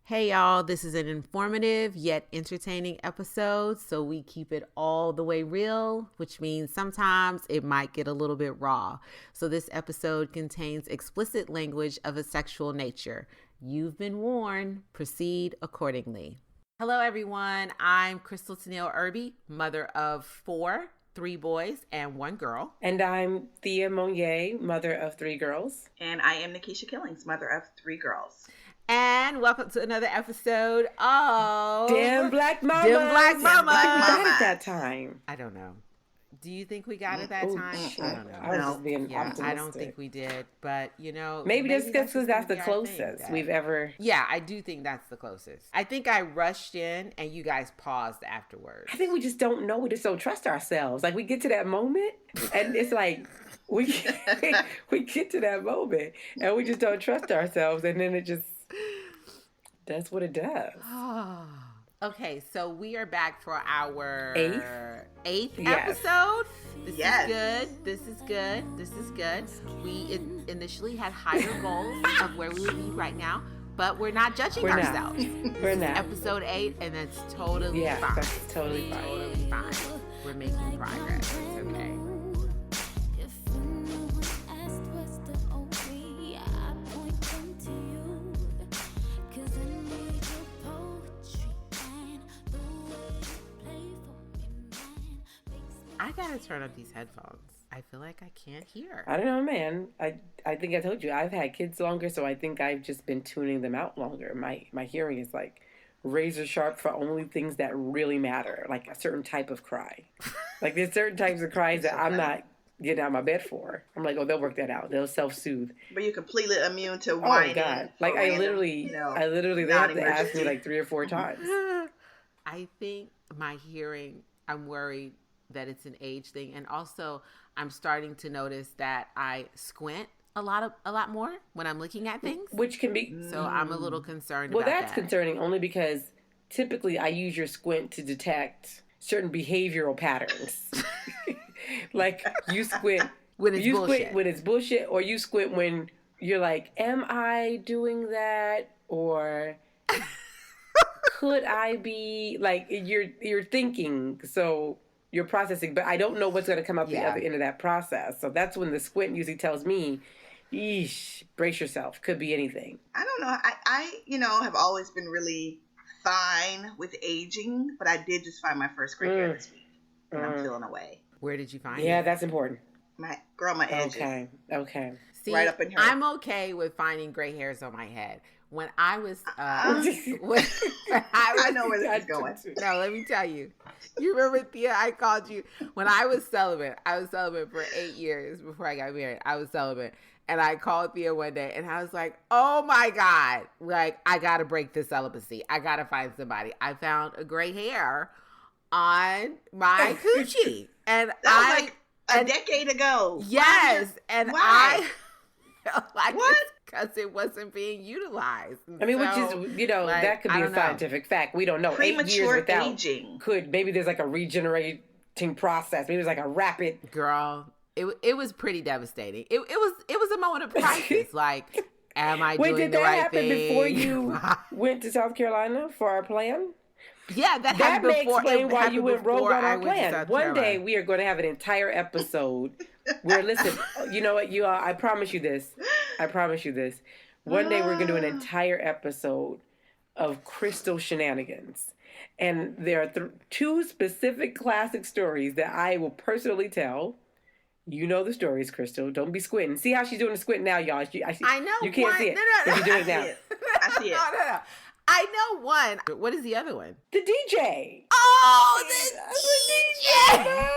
Hey y'all, this is an informative yet entertaining episode, so we keep it all the way real, which means sometimes it might get a little bit raw. So this episode contains explicit language of a sexual nature. You've been warned. Proceed accordingly. Hello everyone, I'm Tennille Irby, mother of 3 boys and 1 girl. And I'm Thea Monyee, mother of 3 girls. And I am Nekisha Killings, mother of 3 girls. And welcome to another episode of Damn Black Mama. Damn Black Mama. We got it that time. I don't know. Do you think we got it that time? Shit. I don't know. I was just being optimistic. I don't think we did, but maybe just because that's the closest we've ever. Yeah, I do think that's the closest. I think I rushed in and you guys paused afterwards. I think we just don't know. We just don't trust ourselves. Like we get to that moment and it's like we get to that moment and we just don't trust ourselves, and then it just. That's what it does. Okay, so we are back for our 8th Yes. episode. This is good. We initially had higher goals of where we would be right now, but we're not judging ourselves. We're not. Episode 8, and that's totally fine. That's totally fine. Totally fine. We're making progress. It's okay. I gotta turn up these headphones. I feel like I can't hear. I don't know, man. I think I told you I've had kids longer, so I think I've just been tuning them out longer. My hearing is like razor sharp for only things that really matter, like a certain type of cry. Like there's certain types of cries that I'm not getting out of my bed for. I'm like, oh, they'll work that out. They'll self-soothe. But you're completely immune to whining. Oh God! Like I literally, they have to ask me like 3 or 4 times. I think my hearing, I'm worried that it's an age thing, and also I'm starting to notice that I squint a lot more when I'm looking at things, which can be. So I'm a little concerned. Well, about that's concerning only because typically I use your squint to detect certain behavioral patterns. Like you squint when it's bullshit, or you squint when you're like, "Am I doing that?" or could I be like you're thinking so. You're processing, but I don't know what's going to come out the other end of that process. So that's when the squint usually tells me, "Eesh, brace yourself. Could be anything." I don't know. I have always been really fine with aging, but I did just find my first gray hair this week, and I'm feeling away. Where did you find it? Yeah, that's important. My edges. Okay. See, right up in here. I'm okay with finding gray hairs on my head. When I was, I know where this is going. No, let me tell you. You remember, Thea, I called you when I was celibate. I was celibate for 8 years before I got married. I was celibate. And I called Thea one day and I was like, oh my God, like I got to break this celibacy. I got to find somebody. I found a gray hair on my coochie. And that was like a decade ago. Yes. And Why? I felt like what? Because it wasn't being utilized. I mean, so, which is, like, that could be a scientific fact. We don't know. Premature 8 years without aging. Maybe there's like a regenerating process. Maybe there's like a rapid. Girl, it was pretty devastating. It was a moment of crisis. Like, am I doing the right thing? Wait, did that happen before you went to South Carolina for our plan? Yeah, that happened before. That may explain why you went rogue on our plan. One day Carolina. we are going to have an entire episode where, listen, you know what, you all, I promise you this. One day we're going to do an entire episode of Crystal shenanigans. And there are 2 specific classic stories that I will personally tell. You know the stories, Crystal. Don't be squinting. See how she's doing the squint now, y'all. I know. You can't see it. No. She's doing it now. I see it. No. I know one. What is the other one? The DJ. Oh, the DJ.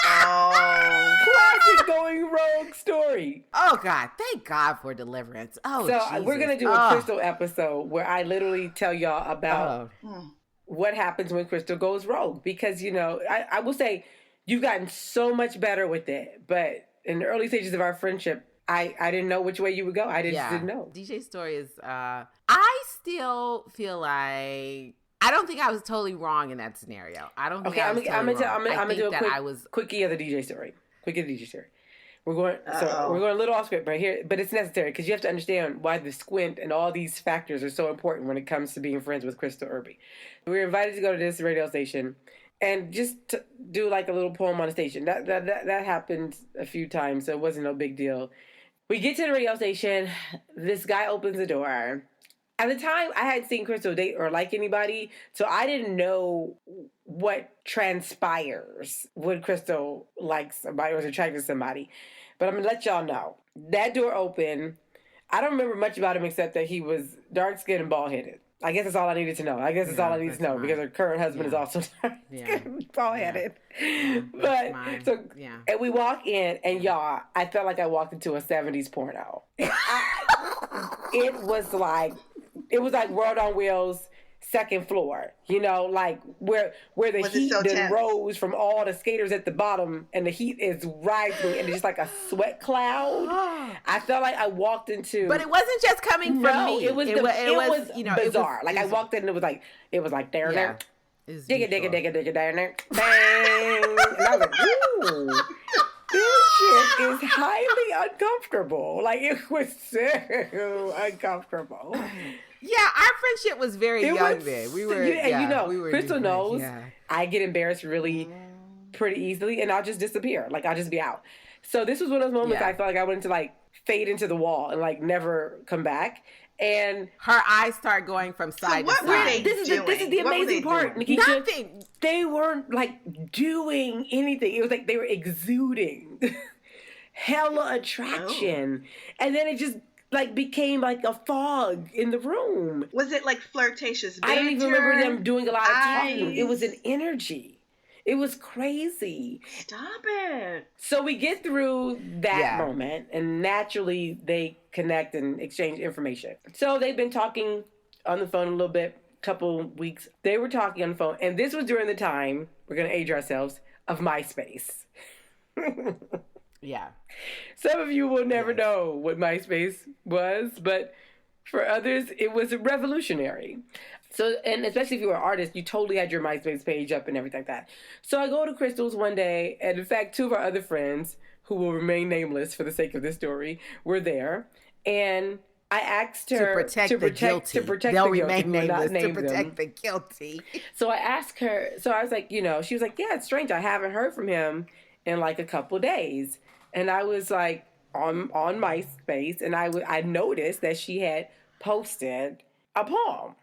Oh. Classic going rogue story. Oh, God. Thank God for deliverance. Oh, so Jesus. We're going to do a Crystal episode where I literally tell y'all about what happens when Crystal goes rogue. Because, I will say you've gotten so much better with it. But in the early stages of our friendship, I didn't know which way you would go. I just didn't know. DJ story is, I still feel like, I don't think I was totally wrong in that scenario. I don't think I was totally wrong. I'm going to do a quickie of the DJ story. We're going a little off script right here, but it's necessary because you have to understand why the squint and all these factors are so important when it comes to being friends with Crystal Irby. We were invited to go to this radio station and just to do like a little poem on the station. That happened a few times, so it wasn't no big deal. We get to the radio station. This guy opens the door. At the time, I hadn't seen Crystal date or like anybody, so I didn't know what transpires when Crystal likes somebody or is attracted to somebody. But I'm going to let y'all know. That door opened. I don't remember much about him except that he was dark-skinned and bald-headed. I guess that's all I needed to know. Because her current husband is also dark-skinned and bald-headed. But, and we walk in, and y'all, I felt like I walked into a 70s porno. It was like World on Wheels, second floor, like where the heat rose from all the skaters at the bottom and the heat is rising and it's just like a sweat cloud. I felt like I walked into... But it wasn't just coming from me. It was bizarre. I walked in and it was like there, there. Digga, digga, digga, digga, there, bang. And I was like, ooh. This shit is highly uncomfortable. It was so uncomfortable. Yeah, our friendship was very young then. We were, Crystal knows I get embarrassed really pretty easily, and I'll just disappear. I'll just be out. So this was one of those moments I felt like I wanted to fade into the wall and never come back. And her eyes start going from side to side. This is the amazing part, Nekisha. Nothing. They weren't doing anything. It was like they were exuding hella attraction, and then it just became like a fog in the room. Was it flirtatious banter? I don't even remember them doing a lot of talking. It was an energy. It was crazy. Stop it. So we get through that moment, and naturally they connect and exchange information. So they've been talking on the phone a little bit, couple weeks. They were talking on the phone, and this was during the time, we're going to age ourselves, of MySpace. Yeah. Some of you will never know what MySpace was, but for others, it was revolutionary. So, and especially if you were an artist, you totally had your MySpace page up and everything like that. So I go to Crystal's one day, and in fact, two of our other friends, who will remain nameless for the sake of this story, were there. And I asked her to protect the guilty. They'll remain nameless to protect the guilty. So I asked her, so I was like, she was like, yeah, it's strange. I haven't heard from him in a couple days. And I was on MySpace, and I noticed that she had posted a poem.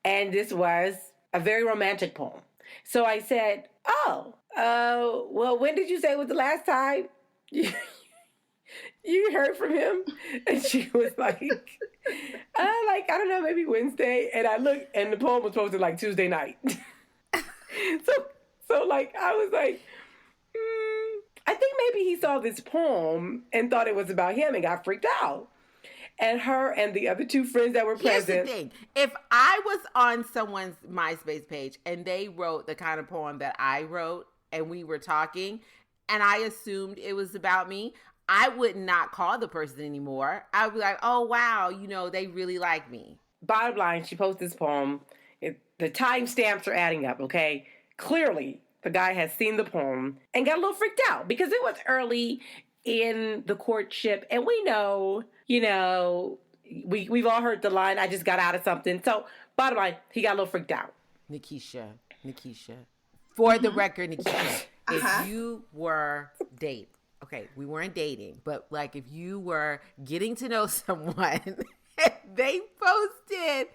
And this was a very romantic poem. So I said, well, when did you say was the last time you heard from him? And she was like, I don't know, maybe Wednesday. And I looked, and the poem was posted Tuesday night. So I was like, I think maybe he saw this poem and thought it was about him and got freaked out. And her and the other two friends that were present. Here's the thing. If I was on someone's MySpace page and they wrote the kind of poem that I wrote and we were talking and I assumed it was about me, I would not call the person anymore. I would be like, oh, wow, they really like me. Bottom line, she posted this poem. The timestamps are adding up, okay? Clearly, the guy has seen the poem and got a little freaked out because it was early in the courtship. And we know, we've all heard the line, I just got out of something. So bottom line, he got a little freaked out. Nikisha, for the record, Nikisha, if you were dating, okay, we weren't dating, but if you were getting to know someone, they posted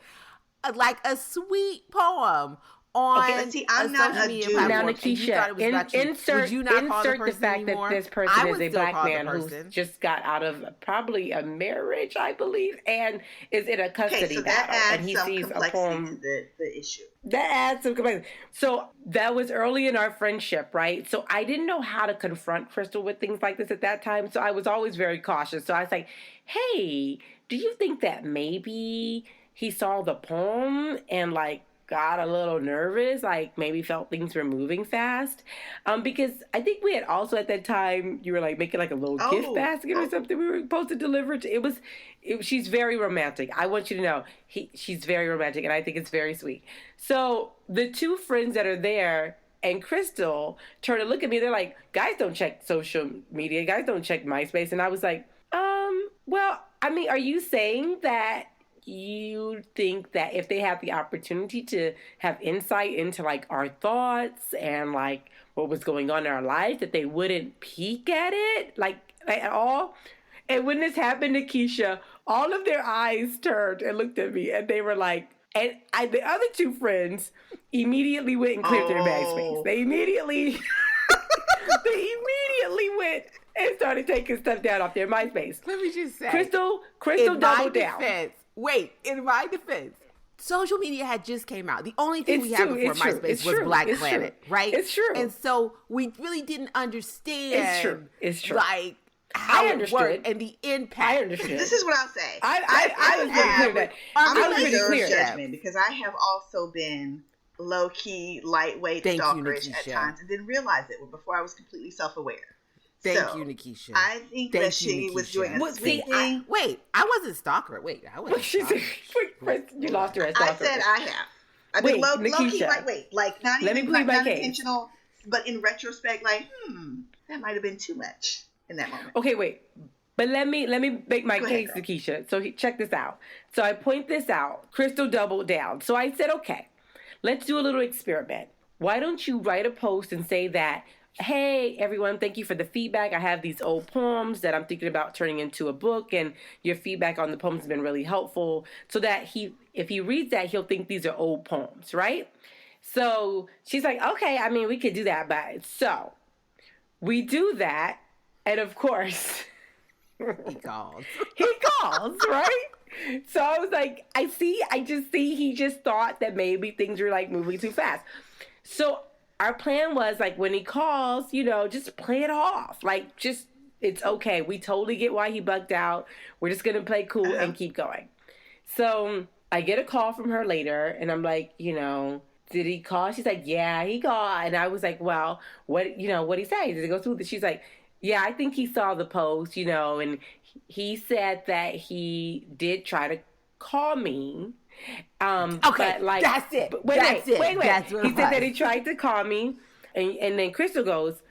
a sweet poem on I'm not a dude. Now, Nekisha, insert the fact that this person is a black man who just got out of probably a marriage, I believe, and is in a custody battle, and he sees a poem. The issue. That adds some complexity. So that was early in our friendship, right? So I didn't know how to confront Crystal with things like this at that time, so I was always very cautious. So I was like, hey, do you think that maybe he saw the poem and got a little nervous, maybe felt things were moving fast? Because I think we had also at that time, you were making a little gift basket or something we were supposed to deliver to. She's very romantic. I want you to know, she's very romantic, and I think it's very sweet. So the two friends that are there and Crystal turned to look at me. They're like, guys don't check social media. Guys don't check MySpace. And I was like, well, I mean, are you saying that you think that if they have the opportunity to have insight into like our thoughts and like what was going on in our life, that they wouldn't peek at it like at all? And when this happened to Nekisha, all of their eyes turned and looked at me, and they were like, and the other two friends immediately went and cleared their MySpace. They immediately went and started taking stuff down off their MySpace. Let me just say, Crystal doubled down. Wait, in my defense, social media had just came out. The only thing we had before MySpace was Black Planet, right? It's true. And so we really didn't understand. It's true. Like how it worked and the impact. I understood. This is what I'll say. I was pretty clear that I'm I going was to pretty reserve clear. judgment because I have also been low-key, lightweight, stalkerish at times and didn't realize it before I was completely self-aware. Thank you, Nekisha. I think that she was doing a sweet thing. I wasn't stalker. I wasn't stalker. You lost her as stalker. I said I have. I've been low-key, lightweight. Like, not even not intentional, but in retrospect, like, that might have been too much in that moment. Okay, wait. But let me make my case, Nekisha. So check this out. So I point this out. Crystal doubled down. So I said, okay, let's do a little experiment. Why don't you write a post and say that, hey, everyone, thank you for the feedback. I have these old poems that I'm thinking about turning into a book, and your feedback on the poems has been really helpful, so that if he reads that, he'll think these are old poems, right? So she's like, okay, I mean, we could do that, but so we do that, and of course, he calls, right? So I was like, I just see he just thought that maybe things were like moving too fast. So our plan was, like, when he calls, just play it off. Like, just, it's okay. We totally get why he bugged out. We're just going to play cool and keep going. So I get a call from her later, and I'm like, did he call? She's like, yeah, he called. And I was like, well, what'd he say? Did it go through? She's like, yeah, I think he saw the post, and he said that he did try to call me. Okay, but like, that's it. Wait. That's what he said that he tried to call me, and then Crystal goes,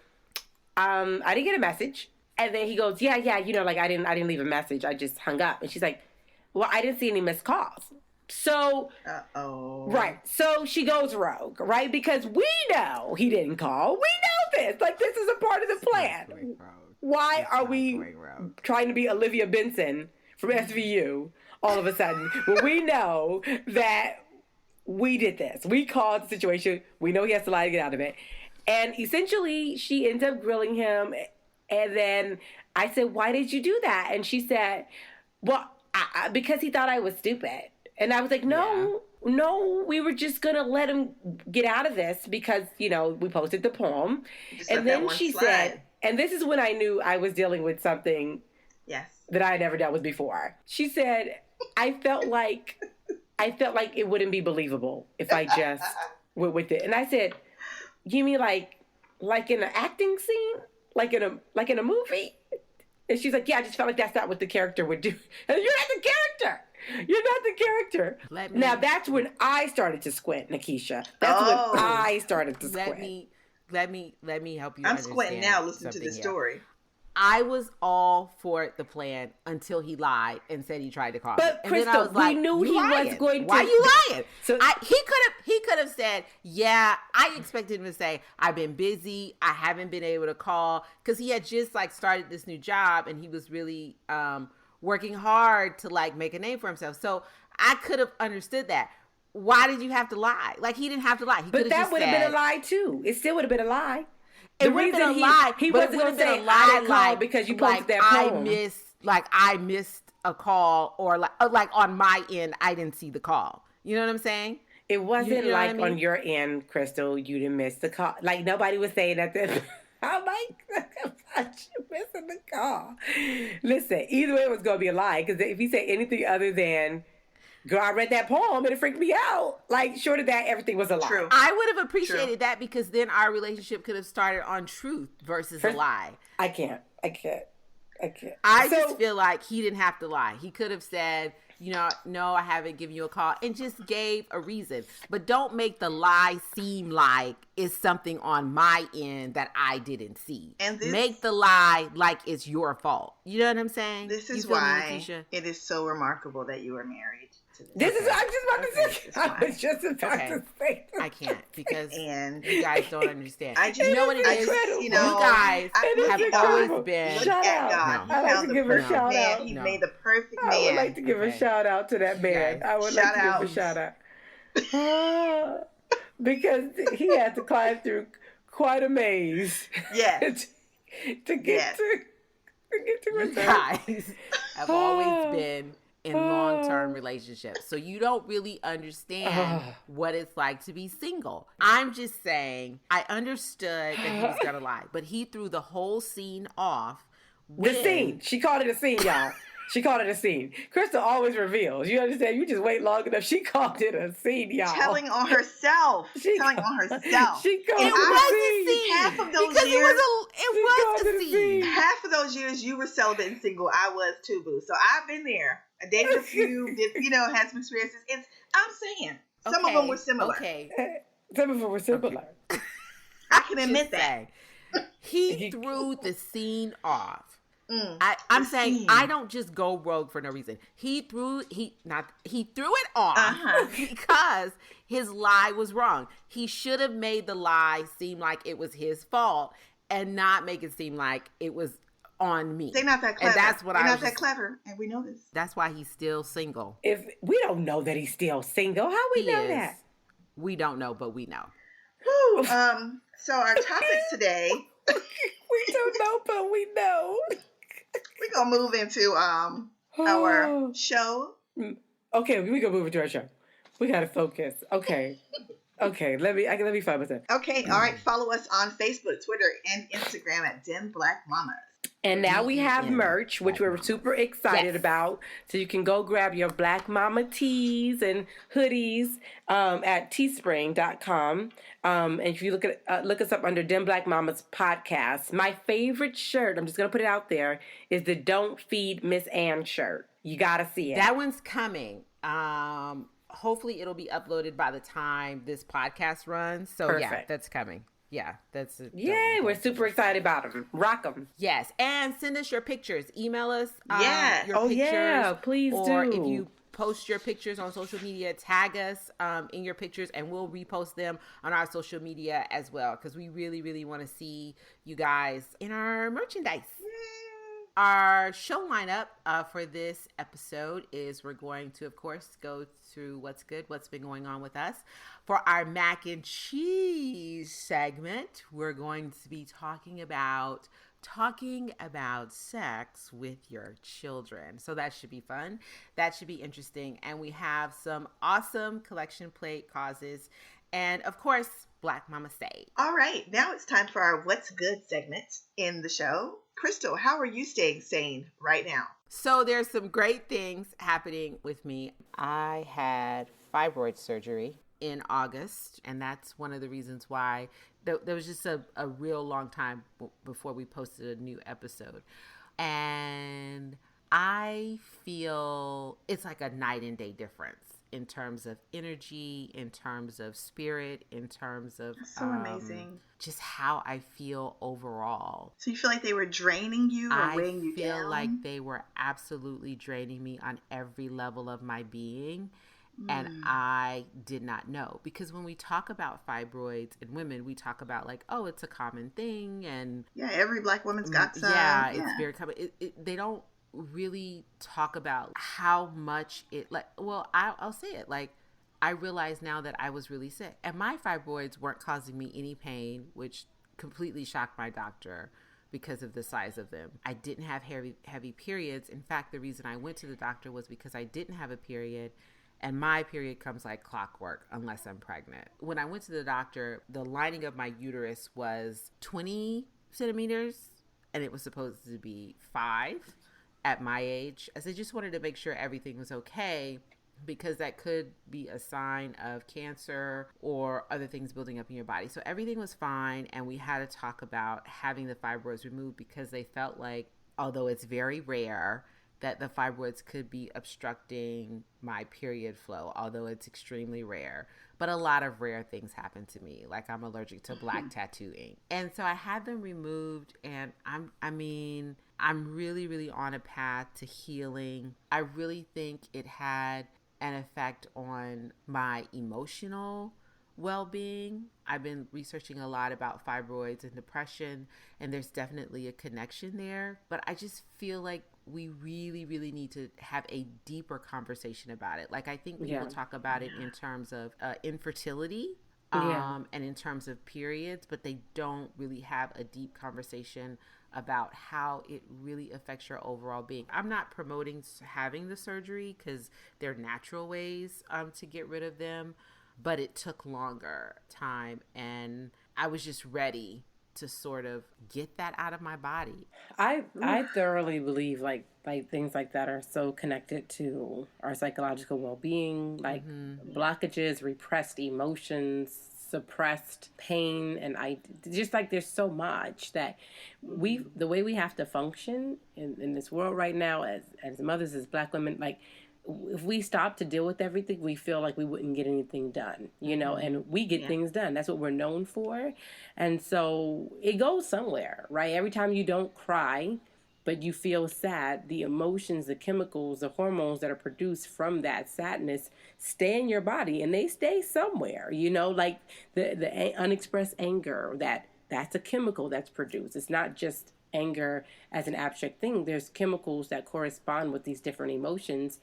I didn't get a message. And then he goes, yeah, like I didn't leave a message. I just hung up. And she's like, well, I didn't see any missed calls. So, right. So she goes rogue, right? Because we know he didn't call. We know this. Like, this is a part of the plan. Why are we trying to be Olivia Benson from SVU all of a sudden? Well, we know that we did this. We called the situation. We know he has to lie to get out of it. And essentially, she ends up grilling him. And then I said, why did you do that? And she said, well, because he thought I was stupid. And I was like, no, we were just going to let him get out of this because, we posted the poem. And then she said, and this is when I knew I was dealing with something that I had never dealt with before. She said, I felt like it wouldn't be believable if I just went with it. And I said, you mean like in an acting scene? Like in a movie? And she's like, yeah, I just felt like that's not what the character would do. And you're not the character. You're not the character. Now that's when I started to squint, Nekisha. That's when I started to squint. Let me help you. I'm squinting now. Listen to the story. I was all for the plan until he lied and said he tried to call me. But And Crystal, then I was like, we knew he was going to. Why are you lying? So he could have said, yeah, I expected him to say, I've been busy. I haven't been able to call, because he had just like started this new job and he was really working hard to like make a name for himself. So I could have understood that. Why did you have to lie? Like, he didn't have to lie. But that would have been a lie too. It still would have been a lie. It would have been a lie. He wasn't going to say, I called because you posted that poem. I missed a call, or like on my end, I didn't see the call. You know what I'm saying? It wasn't like, I mean? On your end, Crystal, you didn't miss the call. Like, nobody was saying that. I'm like, you missing the call. Listen, either way, it was going to be a lie. Because if you say anything other than, girl, I read that poem and it freaked me out, like, short of that, everything was a lie. True. I would have appreciated that, because then our relationship could have started on truth versus a lie. I can't. I just feel like he didn't have to lie. He could have said, no, I haven't given you a call, and just gave a reason. But don't make the lie seem like it's something on my end that I didn't see. And make the lie like it's your fault. You know what I'm saying? This is why it is so remarkable that you are married. This is I was just about to say. I can't because you guys don't understand. You know what it is? You guys have always been. Shout out. I'd like to give her a shout out. He made the perfect man. I would like to give a shout out to that man. I would like to give a shout out. Because he had to climb through quite a maze. Yes. to get to you guys have always been in long-term relationships, so you don't really understand what it's like to be single. I'm just saying, I understood that he was gonna lie, but he threw the whole scene off. The scene. She called it a scene, y'all. She called it a scene. Crystal always reveals. You understand? You just wait long enough. She called it a scene, y'all. Telling on herself. She called it a scene. Half of those years, it was a scene. Half of those years you were celibate and single. I was too, boo. So I've been there. I dated a few. Had some experiences. I'm saying some of them were similar. Okay. Some of them were similar. Okay. I can admit that. He threw the scene off. I'm saying I don't just go rogue for no reason. He threw it off because his lie was wrong. He should have made the lie seem like it was his fault and not make it seem like it was on me. They're not that clever. And that's what They're not that clever, and we know this. That's why he's still single. If we don't know that he's still single, how we know that? We don't know, but we know. Whew. So our topic today. We don't know, but we know. We're gonna move into our show. Okay, we gonna move into our show. We gotta focus. Okay. Let me find myself. Okay, all right. Follow us on Facebook, Twitter, and Instagram at Dim Black Mamas. And now we have merch, which we're super excited about. So you can go grab your Black Mama tees and hoodies at teespring.com. And if you look us up under Dim Black Mamas podcast, my favorite shirt, I'm just going to put it out there, is the Don't Feed Miss Ann shirt. You got to see it. That one's coming. Hopefully it'll be uploaded by the time this podcast runs. So yeah, that's coming. Yeah, that's it. Yay, we're super excited about them. Rock them. Yes, and send us your pictures. Email us your pictures. Yeah, please do. Or if you post your pictures on social media, tag us in your pictures, and we'll repost them on our social media as well, because we really, really want to see you guys in our merchandise. Our show lineup for this episode is we're going to, of course, go through what's good, what's been going on with us. For our mac and cheese segment, we're going to be talking about sex with your children. So that should be fun. That should be interesting. And we have some awesome collection plate causes. And of course, Black Mama Say. All right. Now it's time for our What's Good segment in the show. Crystal, how are you staying sane right now? So there's some great things happening with me. I had fibroid surgery in August, and that's one of the reasons why there was just a real long time before we posted a new episode. And I feel it's like a night and day difference in terms of energy, in terms of spirit, in terms of amazing. Just how I feel overall. So you feel like they were draining you or weighing you down? I feel like they were absolutely draining me on every level of my being. And I did not know, because when we talk about fibroids in women, we talk about like, oh, it's a common thing. And yeah, every Black woman's got some. Yeah, it's very common. They don't really talk about how much it I'll say it, like I realize now that I was really sick, and my fibroids weren't causing me any pain, which completely shocked my doctor because of the size of them. I didn't have heavy periods. In fact, the reason I went to the doctor was because I didn't have a period, and my period comes like clockwork unless I'm pregnant. When I went to the doctor, the lining of my uterus was 20 centimeters and it was supposed to be 5 at my age, as I just wanted to make sure everything was okay, because that could be a sign of cancer or other things building up in your body. So everything was fine, and we had to talk about having the fibroids removed because they felt like, although it's very rare, that the fibroids could be obstructing my period flow, although it's extremely rare. But a lot of rare things happen to me, like I'm allergic to black tattoo ink. And so I had them removed, and I'm really, really on a path to healing. I really think it had an effect on my emotional well-being. I've been researching a lot about fibroids and depression, and there's definitely a connection there. But I just feel like we really, really need to have a deeper conversation about it. Like, I think people talk about it in terms of infertility and in terms of periods, but they don't really have a deep conversation about how it really affects your overall being. I'm not promoting having the surgery because they're natural ways to get rid of them, but it took longer time, and I was just ready to sort of get that out of my body. I thoroughly believe like things like that are so connected to our psychological well-being, like blockages, repressed emotions, suppressed pain, and I just like there's so much that the way we have to function in this world right now as mothers, as Black women, like if we stop to deal with everything, we feel like we wouldn't get anything done, you know, and we get things done. That's what we're known for. And so it goes somewhere, right? Every time you don't cry, but you feel sad, the emotions, the chemicals, the hormones that are produced from that sadness stay in your body, and they stay somewhere, you know, like the unexpressed anger, that's a chemical that's produced. It's not just anger as an abstract thing. There's chemicals that correspond with these different emotions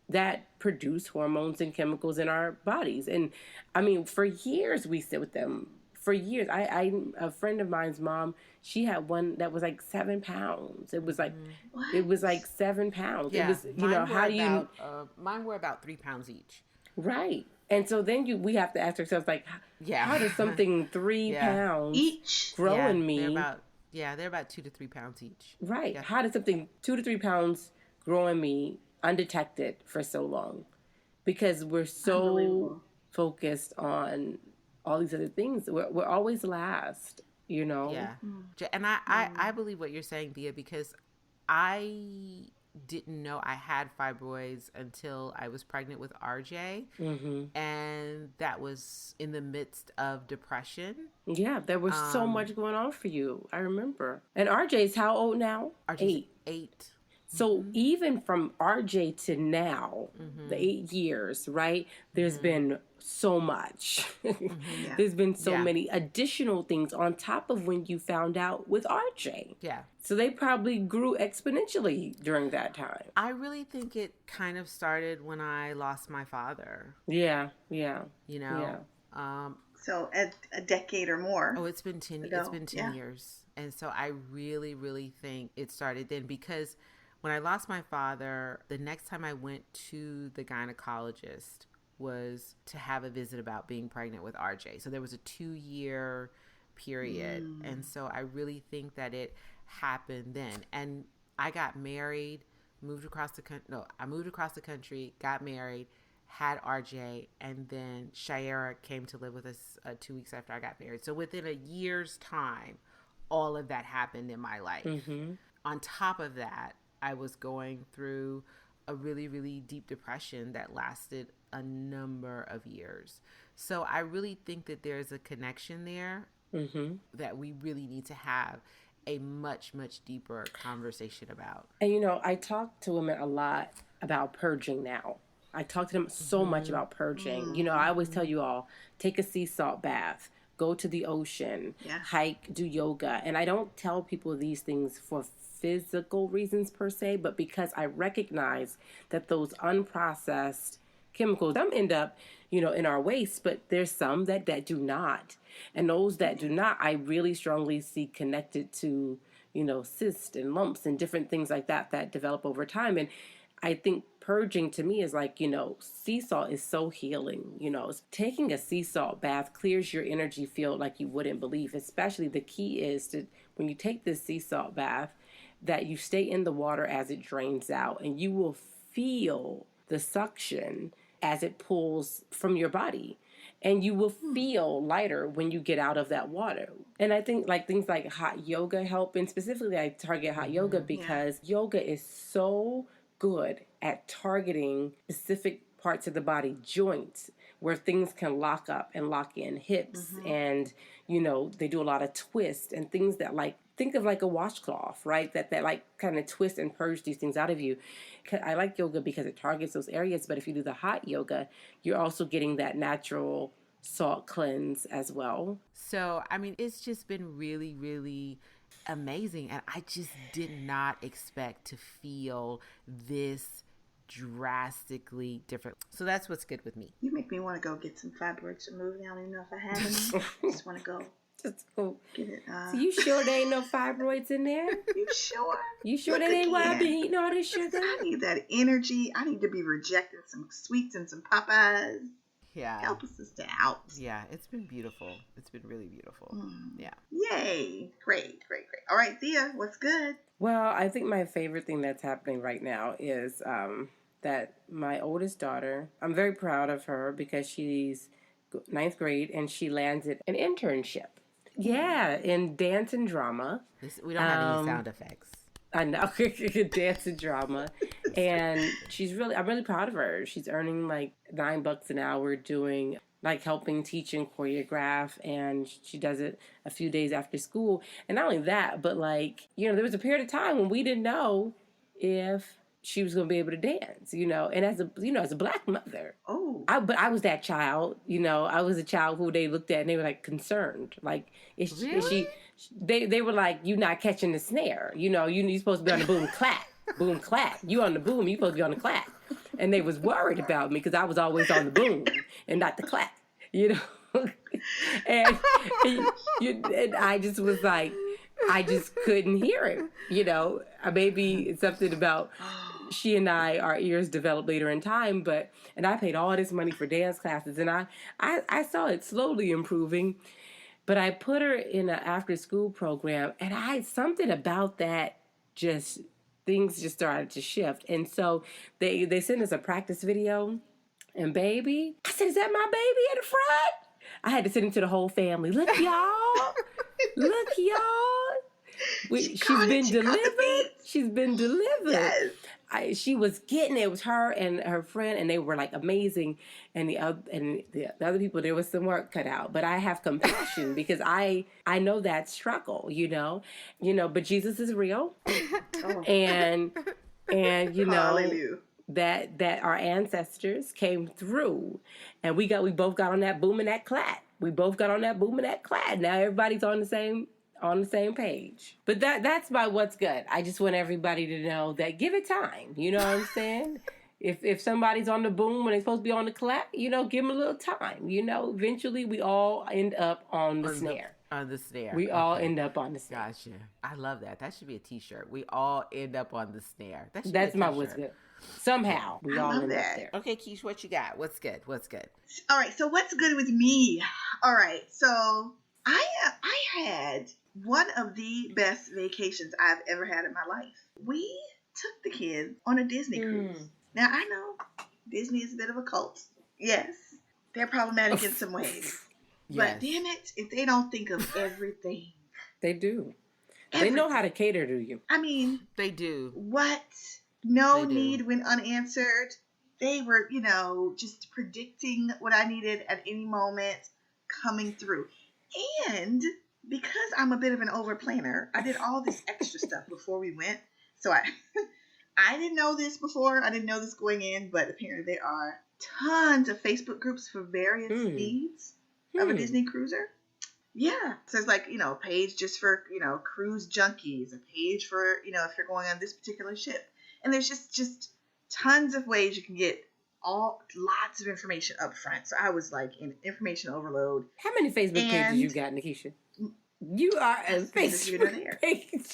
that produce hormones and chemicals in our bodies. And I mean, for years we sit with them. For years, a friend of mine's mom, she had one that was like 7 pounds. It was like, it was like 7 pounds. Yeah. It was, you know, how do you? Mine were about 3 pounds each. Right. And so then we have to ask ourselves, like, how does something 3 pounds each grow in me? They're about 2 to 3 pounds each. Right. Yeah. How does something 2 to 3 pounds grow in me undetected for so long? Because we're so focused on all these other things. We're always last, you know? Yeah. And I believe what you're saying, Thea, because I didn't know I had fibroids until I was pregnant with RJ. And that was in the midst of depression. Yeah, there was so much going on for you. I remember. And RJ's how old now? RJ's 8. So even from RJ to now, the 8 years, right? There's been so much. There's been so many additional things on top of when you found out with RJ. Yeah. So they probably grew exponentially during that time. I really think it kind of started when I lost my father. Yeah. You know? Yeah. So a decade or more. Oh, it's been 10 years. And so I really, really think it started then, because when I lost my father, the next time I went to the gynecologist was to have a visit about being pregnant with RJ. So there was a 2-year period. And so I really think that it happened then. And I got married, moved across the country, got married, had RJ, and then Shayera came to live with us 2 weeks after I got married. So within a year's time, all of that happened in my life. On top of that, I was going through a really, really deep depression that lasted a number of years. So I really think that there's a connection there that we really need to have a much, much deeper conversation about. And, you know, I talk to women a lot about purging now. I talk to them so much about purging. You know, I always tell you all, take a sea salt bath, go to the ocean, hike, do yoga. And I don't tell people these things for physical reasons per se, but because I recognize that those unprocessed chemicals, some end up, you know, in our waste, but there's some that do not. And those that do not, I really strongly see connected to, you know, cysts and lumps and different things like that develop over time. And I think purging to me is like, you know, sea salt is so healing. You know, taking a sea salt bath clears your energy field like you wouldn't believe. Especially the key is to, when you take this sea salt bath, that you stay in the water as it drains out, and you will feel the suction as it pulls from your body. And you will feel lighter when you get out of that water. And I think like things like hot yoga help. And specifically I target hot yoga because yoga is so good at targeting specific parts of the body, joints, where things can lock up and lock in, hips, and, they do a lot of twists and things that think of like a washcloth, right? That like kind of twist and purge these things out of you. I like yoga because it targets those areas, but if you do the hot yoga, you're also getting that natural salt cleanse as well. So, I mean, it's just been really, really amazing. And I just did not expect to feel this drastically different. So that's what's good with me. You make me want to go get some fibroids removed. I don't even know if I have any. I just want to go. Just go get it. So you sure there ain't no fibroids in there? You sure? You sure that ain't why I've been eating all this sugar? I need that energy. I need to be rejecting some sweets and some Popeyes. Yeah. Help a sister out. Yeah, it's been beautiful. It's been really beautiful. Yeah. Yay. Great. All right, Thea, what's good? Well, I think my favorite thing that's happening right now is that my oldest daughter, I'm very proud of her because she's 9th grade and she landed an internship. Yeah, in dance and drama. We don't have any sound effects. I know, dance and drama. And I'm really proud of her. She's earning like $9 an hour doing like helping teach and choreograph. And she does it a few days after school. And not only that, but there was a period of time when we didn't know if she was going to be able to dance, and as a Black mother. Oh. But I was that child, I was a child who they looked at and they were like concerned. Like, is she, they were like, you not catching the snare, you're supposed to be on the boom clap, boom clap. You on the boom, you supposed to be on the clap. And they was worried about me because I was always on the boom and not the clap, and I just was like, I just couldn't hear it, maybe it's something about she and our ears developed later in time, and I paid all this money for dance classes, and I saw it slowly improving, but I put her in an after school program, and something about that things just started to shift, and so they sent us a practice video, and baby, I said, is that my baby in the front? I had to send it to the whole family. Look, y'all. Look, y'all. She's been delivered. She's been delivered. Yes. She was getting it. It was her and her friend, and they were like amazing. And the other people, there was some work cut out. But I have compassion because I know that struggle, But Jesus is real, and Hallelujah. that our ancestors came through, and we both got on that boom and that clap. We both got on that boom and that clap. Now everybody's on the same page. But that's my what's good. I just want everybody to know that give it time. You know what I'm saying? If somebody's on the boom when they're supposed to be on the clap, give them a little time. Eventually we all end up on the snare. On the snare. We all end up on the snare. Gotcha. I love that. That should be a t-shirt. We all end up on the snare. That's my what's good. Somehow we all end up there. Okay, Keish, what you got? What's good? All right, so what's good with me? All right, so I had one of the best vacations I've ever had in my life. We took the kids on a Disney cruise. Now, I know Disney is a bit of a cult. Yes, they're problematic in some ways. Yes. But damn it, if they don't think of everything. They do. They know how to cater to you. I mean. They do. What? No need when unanswered. They were, just predicting what I needed at any moment, coming through. And because I'm a bit of an over planner, I did all this extra stuff before we went. So I didn't know this before. I didn't know this going in, but apparently there are tons of Facebook groups for various needs of a Disney cruiser. Yeah. So it's like, a page just for, cruise junkies, a page for, if you're going on this particular ship. And there's just tons of ways you can get lots of information up front. So I was like in information overload. How many Facebook pages you got, Nekisha? You are a Facebook page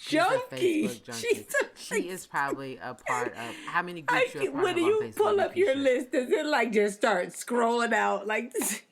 junkie. She is probably a part of how many groups you're a part when of you on Facebook, pull up Nekisha? your list, does it just start scrolling out like this?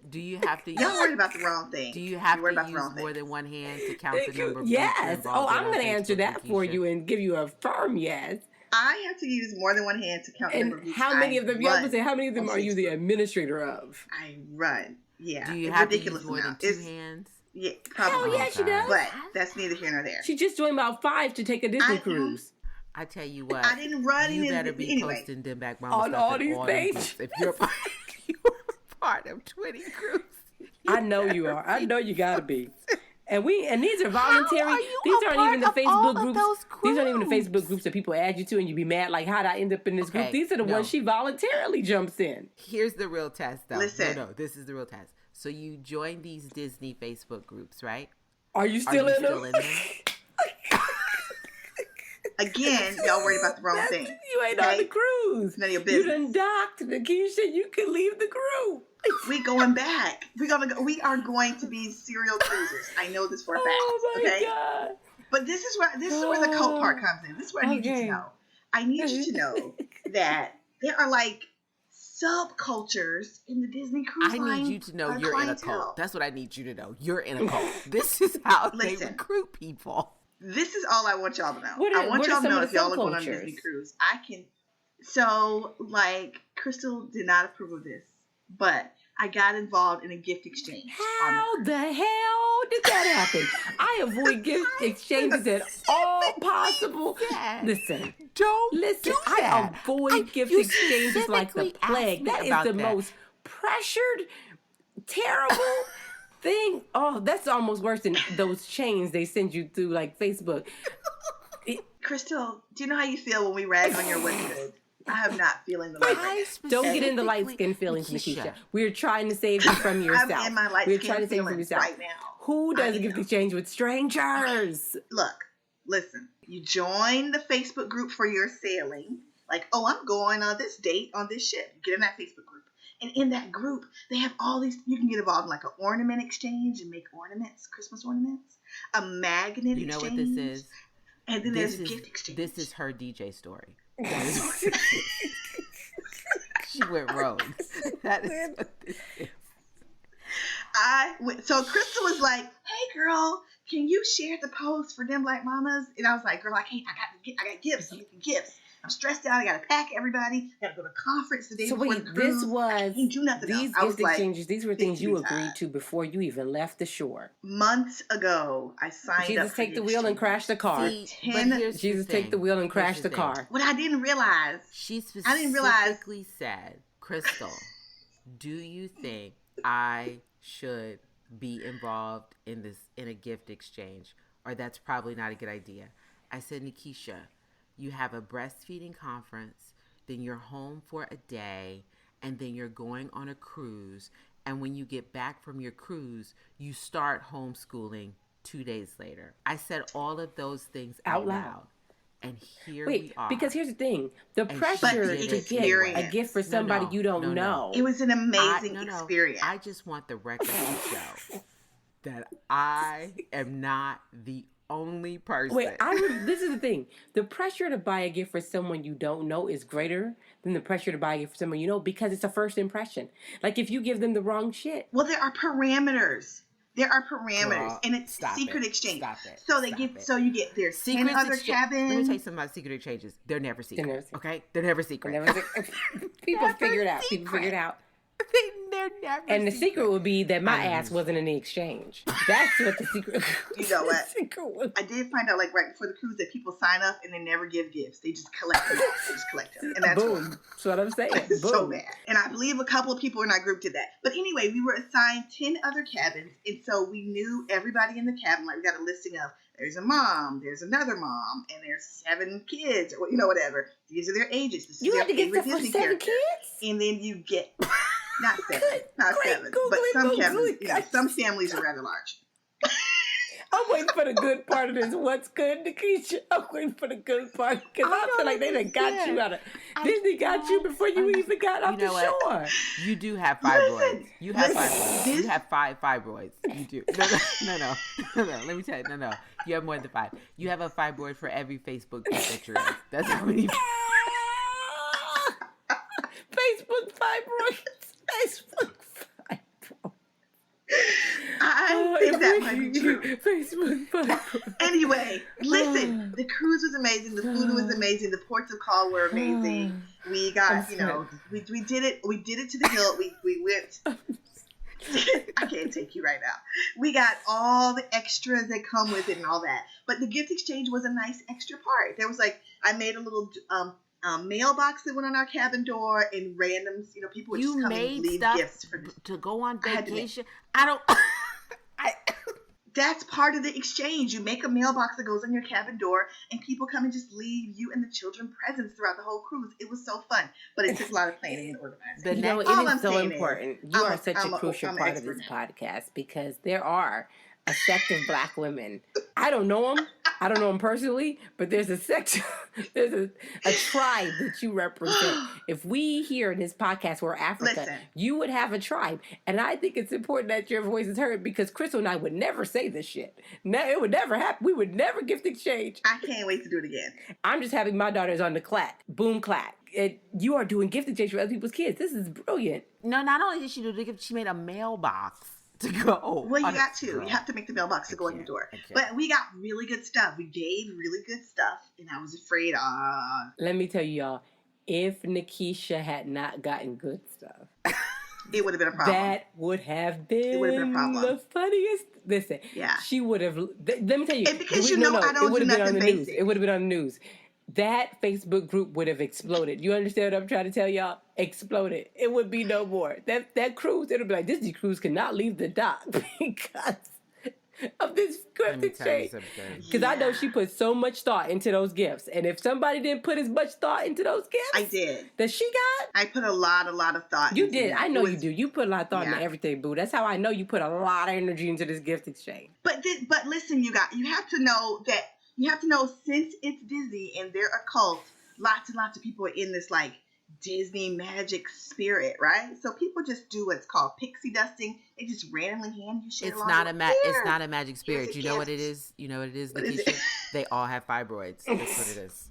Do you have to? Y'all worried about the wrong thing. Do you have to use more than one hand to count the number of Yes. Oh, I'm going to answer that for you and give you a firm yes. I have to use more than one hand to count the number of how many of them? How many of them are you the administrator of? I run. Yeah. Do you have to use more than two hands? Yeah, probably. Hell yeah, she does. But that's neither here nor there. She just joined about 5 to take a Disney cruise. I tell you what, I didn't run you in better be anyway. posting them back mama On stuff all in these all pages. If you're part of 20 groups. I know you are. I know you gotta be. And these are voluntary. How are you These a aren't part even the of all Facebook of groups. those These aren't even the groups? Facebook groups that people add you to, and you be mad like, how'd I end up in this group? Okay, These are the ones she voluntarily jumps in. Here's the real test, though. Listen. No, this is the real test. So you join these Disney Facebook groups, right? Are you still in them? Again, y'all worried about the wrong thing. You ain't on the cruise. None of your You business. done docked, Nekisha. You can leave the group. We going back. We are going to be serial cruisers. I know this for a fact. Oh my okay? God. But this is where the cult part comes in. This is what I need you to know. I need you to know that there are like subcultures in the Disney cruise line. I need you to know you're clientele. in a cult. That's what I need you to know. You're in a cult. This is how they Listen. recruit people. This is all I want y'all to know. What I want are y'all to some know of if the y'all are going on a subcultures? Disney cruise. I can. So, like, Crystal did not approve of this, but I got involved in a gift exchange. How the hell did that happen? I avoid gift exchanges at all possible. Listen, Don't listen. do that. I avoid gift you exchanges like the specifically asked plague. me That is about the that. most pressured, terrible thing. Oh, that's almost worse than those chains they send you through like Facebook. Crystal, do you know how you feel when we rag on your what's good? I am not feeling the light right now. Don't get in the light skin feelings, Nekisha. We're trying to save you from yourself. I'm in my light We're skin trying to save you from feelings yourself. right now. Who does I a gift know. exchange with strangers? Look, listen. You join the Facebook group for your sailing. Like, oh, I'm going on this date on this ship. You get in that Facebook group. And in that group, they have all these, you can get involved in like an ornament exchange and make ornaments, Christmas ornaments, a magnet exchange. You know what this is? And then there's a gift exchange. This is her DJ story. That is what it is. She went rogue. That is what this is. So Crystal was like, hey girl, can you share the post for them like mamas? And I was like, girl, I can't, I got gifts. I'm making gifts. I'm stressed out. I got to pack everybody. I got to go to a conference the day before the cruise. I can't do nothing these else. gift exchanges, these were things you time. agreed to before you even left the shore. Months ago, I signed up Jesus, for take the wheel and crash the car. See, take the wheel and crash the car. What I didn't realize. She specifically said, Crystal, do you think I should be involved in a gift exchange, or that's probably not a good idea? I said, Nekisha, you have a breastfeeding conference, then you're home for a day, and then you're going on a cruise. And when you get back from your cruise, you start homeschooling 2 days later. I said all of those things out loud. And here we are. Because here's the thing. The pressure to get a gift for somebody you don't know. It was an amazing experience. I just want the record to show that I am not the only person. Wait, this is the thing. The pressure to buy a gift for someone you don't know is greater than the pressure to buy a gift for someone you know, because it's a first impression. Like if you give them the wrong shit. Well, there are parameters. And it's secret exchange. Stop it. So you get there's secret 10 other cabins. Let me tell you something about secret exchanges. They're never secret. Okay? They're never secret. People figure it out. People figure it out. They're never And the secret would be that my ass wasn't in the exchange. That's what the secret. You know what? I did find out like right before the cruise that people sign up and they never give gifts. They just collect them. And that's boom. That's what I'm saying. Boom. So bad. And I believe a couple of people in our group did that. But anyway, we were assigned 10 other cabins, and so we knew everybody in the cabin. Like we got a listing of there's a mom, there's another mom, and there's 7 kids, or whatever. These are their ages. This is you their had to get favorite stuff for Disney 7 character. kids? And then you get not 7, but some cabins, some families are rather large. I'm waiting for the good part of this. What's good, Nekisha? I'm waiting for the good part because I feel like they done got you out of Disney. Got you before you even got off the shore. You do have fibroids. You have fibroids. You have 5 fibroids. You do. No. Let me tell you. No. You have more than 5. You have a fibroid for every Facebook group that you're in. That's how many. Facebook fibroids. Facebook fibroids. I think that might be true. Facebook fibroids. Anyway, listen. The cruise was amazing. The food was amazing. The ports of call were amazing. We got, we did it. We did it to the hilt. We went. I can't take you you right now. We got all the extras that come with it and all that. But the gift exchange was a nice extra part. There was like, I made a little mailbox that went on our cabin door, and randoms, people would just come and leave gifts for to go on vacation. That's part of the exchange. You make a mailbox that goes on your cabin door, and people come and just leave you and the children presents throughout the whole cruise. It was so fun, but it took a lot of planning and organizing. It is so important. You are such a crucial part of this podcast, because there are a sect of Black women. I don't know them. I don't know them personally, but there's a section, there's a tribe that you represent. If we here in this podcast were Africa, you would have a tribe. And I think it's important that your voice is heard, because Crystal and I would never say this shit. No, it would never happen. We would never gift exchange. I can't wait to do it again. I'm just having my daughters on the clack. Boom clack. You are doing gift exchange for other people's kids. This is brilliant. No, not only did she do the gift, she made a mailbox to go. Well, you got to. You have to make the mailbox to go in the door. But we got really good stuff. We gave really good stuff, and I was afraid. Let me tell you, y'all, if Nekisha had not gotten good stuff, it would have been a problem. That would have been a problem. The funniest. Listen, she would have. Let me tell you, and because I don't do nothing basic. It would have been on the news. That Facebook group would have exploded. You understand what I'm trying to tell y'all? Exploded. It would be no more. That cruise, it would be like, Disney Cruise cannot leave the dock because of this gift exchange. Because I know she put so much thought into those gifts. And if somebody didn't put as much thought into those gifts, I did. That she got? I put a lot of thought into it. I know you do. You put a lot of thought into everything, boo. That's how I know you put a lot of energy into this gift exchange. But listen, you have to know that. You have to know, since it's Disney and they're a cult, lots and lots of people are in this like Disney magic spirit, right? So people just do what's called pixie dusting. They just randomly hand you shit. It's not a magic spirit. You know what it is? You know what it is, Nekisha? They all have fibroids. That's what it is.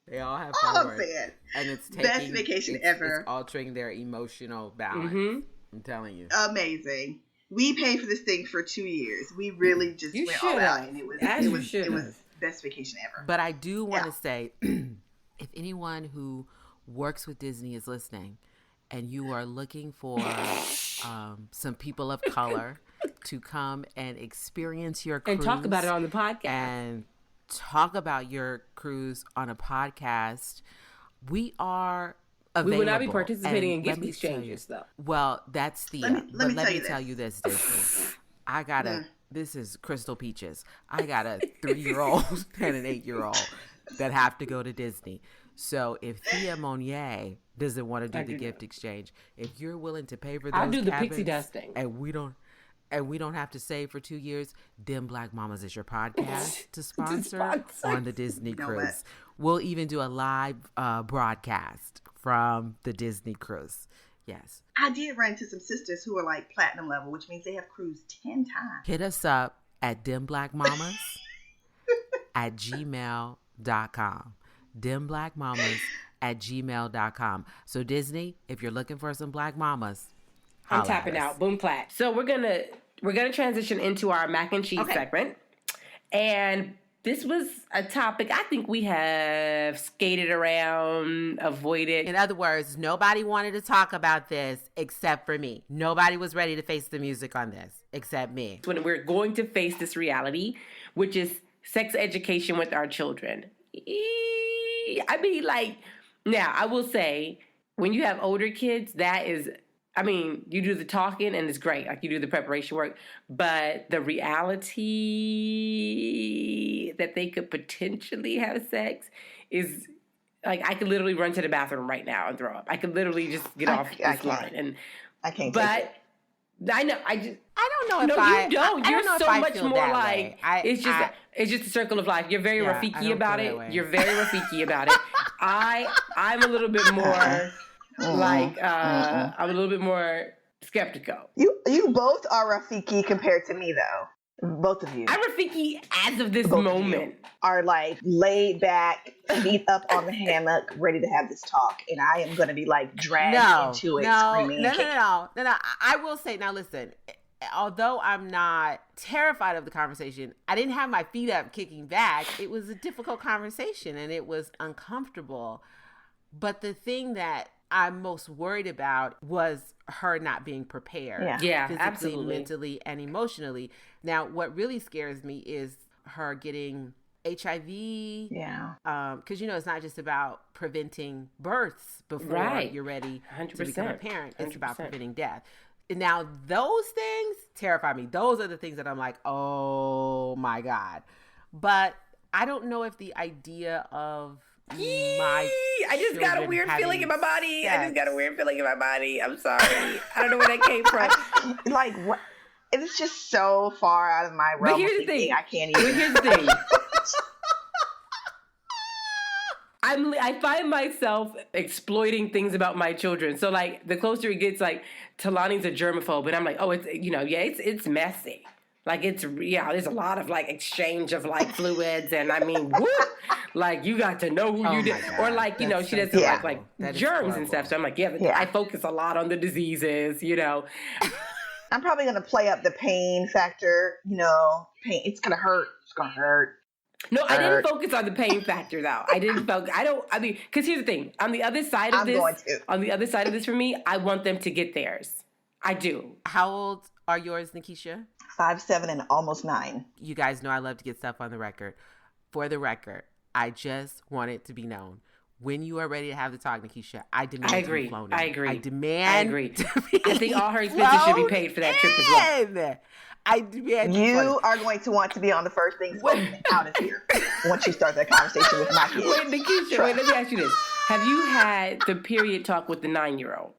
They all have fibroids. And it's taking best vacation ever. It's altering their emotional balance. Mm-hmm. I'm telling you. Amazing. We paid for this thing for 2 years. We really just went all out, and it was best vacation ever. But I do want to say, if anyone who works with Disney is listening, and you are looking for some people of color to come and experience your cruise and talk about it on the podcast, and talk about your cruise on a podcast, we are available. We will not be participating in gift exchanges, though. Well, that's the. Let me tell you this, Disney. I got this is Crystal Peaches. I got a 3-year-old and an 8-year-old that have to go to Disney. So if Thea Monyee doesn't want to do the gift exchange, if you're willing to pay for those, I'll do the pixie dusting, and we don't have to save for 2 years, Dem Black Mamas is your podcast to sponsor on the Disney cruise. We'll even do a live broadcast from the Disney cruise. Yes. I did run into some sisters who are like platinum level, which means they have cruised 10 times. Hit us up at demblackmamas at gmail.com. Demblackmamas at gmail.com. So Disney, if you're looking for some black mamas, I'm tapping out. Boom clap. So we're gonna transition into our mac and cheese segment. And this was a topic I think we have skated around, avoided. In other words, nobody wanted to talk about this except for me. Nobody was ready to face the music on this except me. When we're going to face this reality, which is sex education with our children. I mean, like, now I will say, when you have older kids, that is, I mean, you do the talking and it's great. Like, you do the preparation work. But the reality that they could potentially have sex is, like, I could literally run to the bathroom right now and throw up. I could literally just get off this line. And I can't. But I know. I don't know if you don't. You're so much more like, it's just a circle of life. You're very Rafiki about it. You're very Rafiki about it. I'm a little bit more I'm a little bit more skeptical. You both are Rafiki compared to me, though. Both of you. I'm Rafiki as of this moment. Are like laid back, feet up on the hammock, ready to have this talk, and I am going to be like dragged into it, screaming. No. I will say, now listen. Although I'm not terrified of the conversation, I didn't have my feet up kicking back. It was a difficult conversation and it was uncomfortable. But the thing that I'm most worried about was her not being prepared. Yeah, physically, absolutely. mentally, and emotionally. Now, what really scares me is her getting HIV. Yeah. Because, it's not just about preventing births before you're ready 100%. to become a parent. It's 100%. about preventing death. Now, those things terrify me. Those are the things that I'm like, oh my God. But I don't know if the idea of I just got a weird feeling in my body. I'm sorry. I don't know where that came from. Like, what? It's just so far out of my realm. But here's the thing. I can't even. But here's the thing. I find myself exploiting things about my children. So, like, the closer it gets, like, Talani's a germaphobe, and I'm like, oh, it's messy. Like, there's a lot of, like, exchange of, like, fluids, and I mean, whoop, like, you got to know who you did. Or, like, she doesn't like germs and stuff. So I'm like, I focus a lot on the diseases, I'm probably going to play up the pain factor, pain. It's going to hurt. It's going to hurt. No, I didn't focus on the pain factor though. Because here's the thing. On the other side of this for me, I want them to get theirs. I do. How old are yours, Nekisha? 5'7" and almost 9. You guys know I love to get stuff on the record. For the record, I just want it to be known. When you are ready to have the talk, Nekisha, I demand to be flown in. I agree. I demand. I think all her expenses should be paid for that trip as well. I demand. You are going to want to be on the first thing out of here once you start that conversation with my kids. Wait, Nekisha, let me ask you this. Have you had the period talk with the 9-year-old?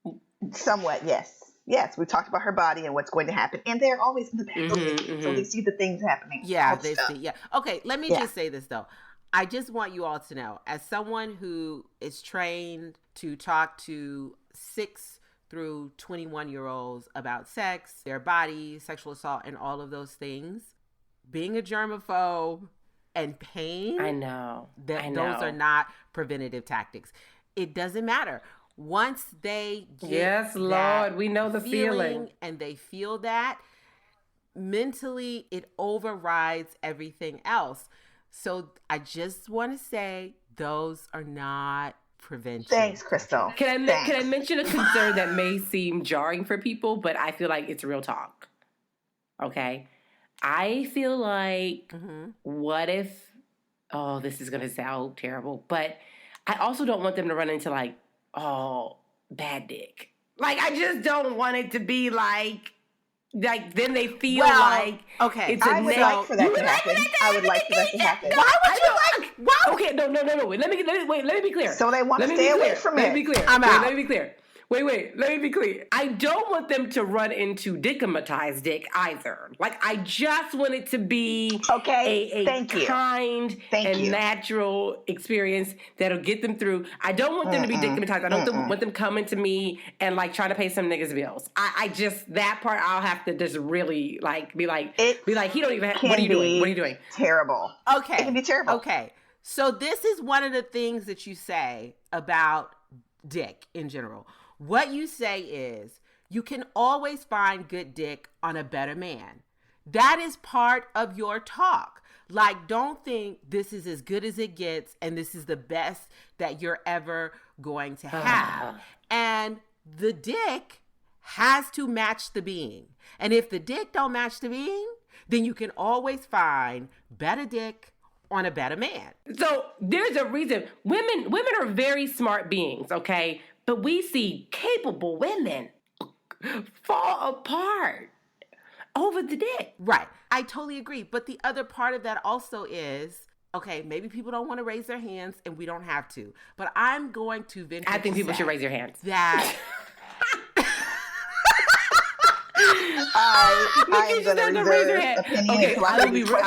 Somewhat, yes. Yes, we talked about her body and what's going to happen. And they're always in the back of it, so they see the things happening. Yeah, they see. Yeah. Okay, let me just say this, though. I just want you all to know, as someone who is trained to talk to 6 through 21-year-olds about sex, their body, sexual assault, and all of those things, being a germaphobe and pain, I know. Those are not preventative tactics. It doesn't matter. Once they get yes, Lord, we know the feeling, and they feel that, mentally it overrides everything else. So I just want to say those are not prevention. Thanks, Crystal. Can I mention a concern that may seem jarring for people, but I feel like it's real talk. Okay? I feel like, what if, this is going to sound terrible, but I also don't want them to run into like, bad dick. Like, I just don't want it to be like then they feel okay. I would like for that to happen. I would like for that to happen. Why would you like? Why? Okay, no. Let me be clear. So they want to stay away from it. Let me be clear. I'm out. Let me be clear. Wait, let me be clear. I don't want them to run into dickomatized dick either. Like, I just want it to be a kind and natural experience that'll get them through. I don't want them to be dickomatized. I don't want them coming to me and like trying to pay some niggas bills. I just, that part I'll have to just really be like, he don't even have, what are you doing? What are you doing? Terrible. Okay. It can be terrible. Okay. So this is one of the things that you say about dick in general. What you say is you can always find good dick on a better man. That is part of your talk. Like, don't think this is as good as it gets and this is the best that you're ever going to have. And the dick has to match the being. And if the dick don't match the being, then you can always find better dick on a better man. So there's a reason. Women are very smart beings, okay? But we see capable women fall apart over the dick. Right. I totally agree. But the other part of that also is, okay, maybe people don't want to raise their hands and we don't have to. But I'm going to venture I think people should raise their hands. That... I am going to reserve opinion. Okay, I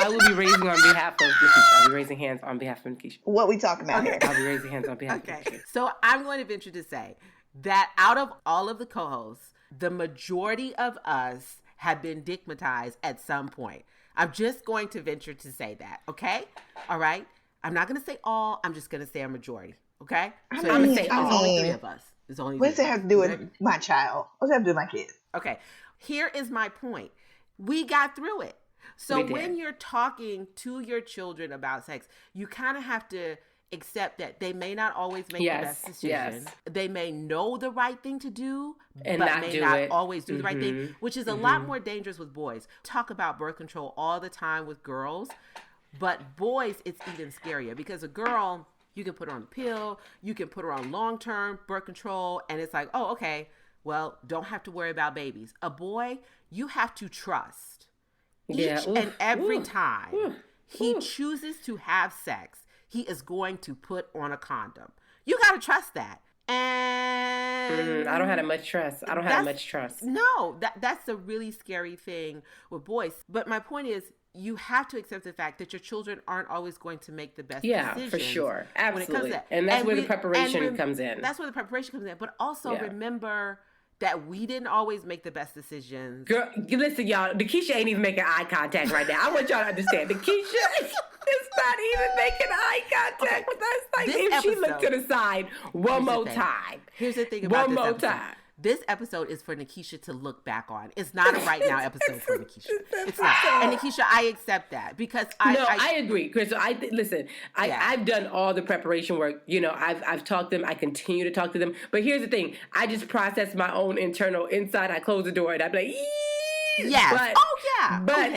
will be raising on behalf of Nekisha. I'll be raising hands on behalf of Nekisha. What we talking about here? I'll be raising hands on behalf of Nekisha. So I'm going to venture to say that out of all of the co-hosts, the majority of us have been dickmatized at some point. I'm just going to venture to say that, okay? All right? I'm not going to say all. I'm just going to say a majority, okay? So I'm going to say there's only 3 of us. What does it have to do with my child? What does it have to do with my kids? Okay. Here is my point. We got through it. So when you're talking to your children about sex, you kind of have to accept that they may not always make the best decision. Yes. They may know the right thing to do, and but may not always do the right thing, Mm-hmm. which is a lot more dangerous with boys. Talk about birth control all the time with girls, but boys, it's even scarier because a girl, you can put her on the pill, you can put her on long-term birth control, and it's like, oh, okay, well, don't have to worry about babies. A boy, you have to trust each and every time he chooses to have sex, he is going to put on a condom. You got to trust that. And I don't have that much trust. I don't have that much trust. No, that's a really scary thing with boys. But my point is, you have to accept the fact that your children aren't always going to make the best decisions. Yeah, for sure. Absolutely. When it comes to that. And that's where the preparation comes in. That's where the preparation comes in. But also remember that we didn't always make the best decisions. Girl, listen, y'all. Nekisha ain't even making eye contact right now. I want y'all to understand. Nekisha is not even making eye contact with us. Like, if she looked to the side one more time. Here's the thing about one this more episode. time. This episode is for Nekisha to look back on. It's not a right now episode for Nekisha. It's not. And Nekisha, I accept that because I agree, Chris. I've done all the preparation work. You know, I've talked to them. I continue to talk to them. But here's the thing: I just process my own internal inside. I close the door and I'm like, yes. But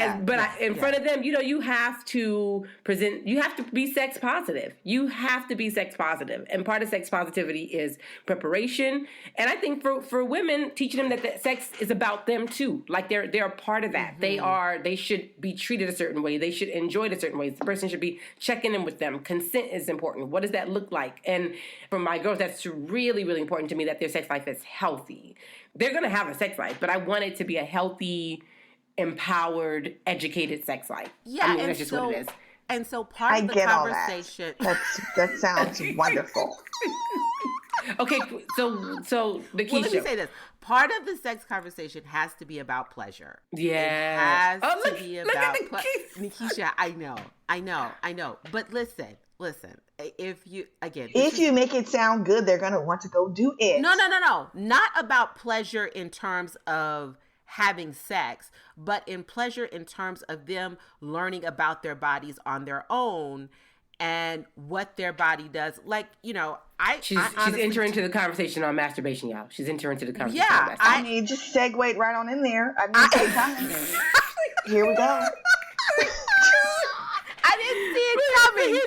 in front of them, you know, you have to present. You have to be sex positive. You have to be sex positive, and part of sex positivity is preparation. And I think for women, teaching them that sex is about them too. Like they're a part of that. They should be treated a certain way. They should enjoy it a certain way. The person should be checking in with them. Consent is important. What does that look like? And for my girls, that's really, really important to me that their sex life is healthy. They're going to have a sex life, but I want it to be a healthy, empowered, educated sex life. Yeah, I mean, that's just what it is. And so part of the conversation... That sounds wonderful. Okay, so Nekisha. Well, let me say this. Part of the sex conversation has to be about pleasure. Yeah. It has to be about Nekisha, I know. But listen. If you make it sound good, they're going to want to go do it. No. Not about pleasure in terms of having sex, but in pleasure in terms of them learning about their bodies on their own and what their body does. Like, you know, she's entering into the conversation on masturbation, y'all. She's entering into the conversation on masturbation. I mean, just segued right on in there. Here we go. I didn't see it coming.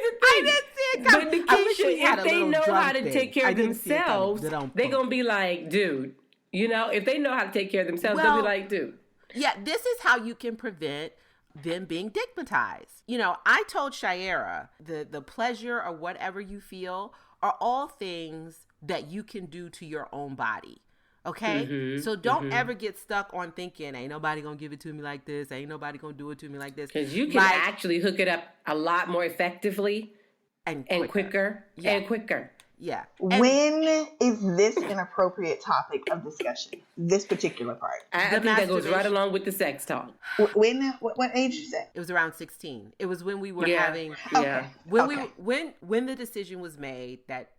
But Nekisha, if they know how to take care of themselves, they're going to be like, dude. You know, if they know how to take care of themselves, they'll be like, dude. Yeah, this is how you can prevent them being digmatized. You know, I told Shayera, the pleasure or whatever you feel are all things that you can do to your own body. Okay? So don't ever get stuck on thinking, ain't nobody going to give it to me like this. Ain't nobody going to do it to me like this. Because you can actually hook it up a lot more effectively and quicker. And quicker. Yeah. When is this an appropriate topic of discussion? This particular part. I think that goes right along with the sex talk. What age did you say? It was around 16. It was when we were having when the decision was made that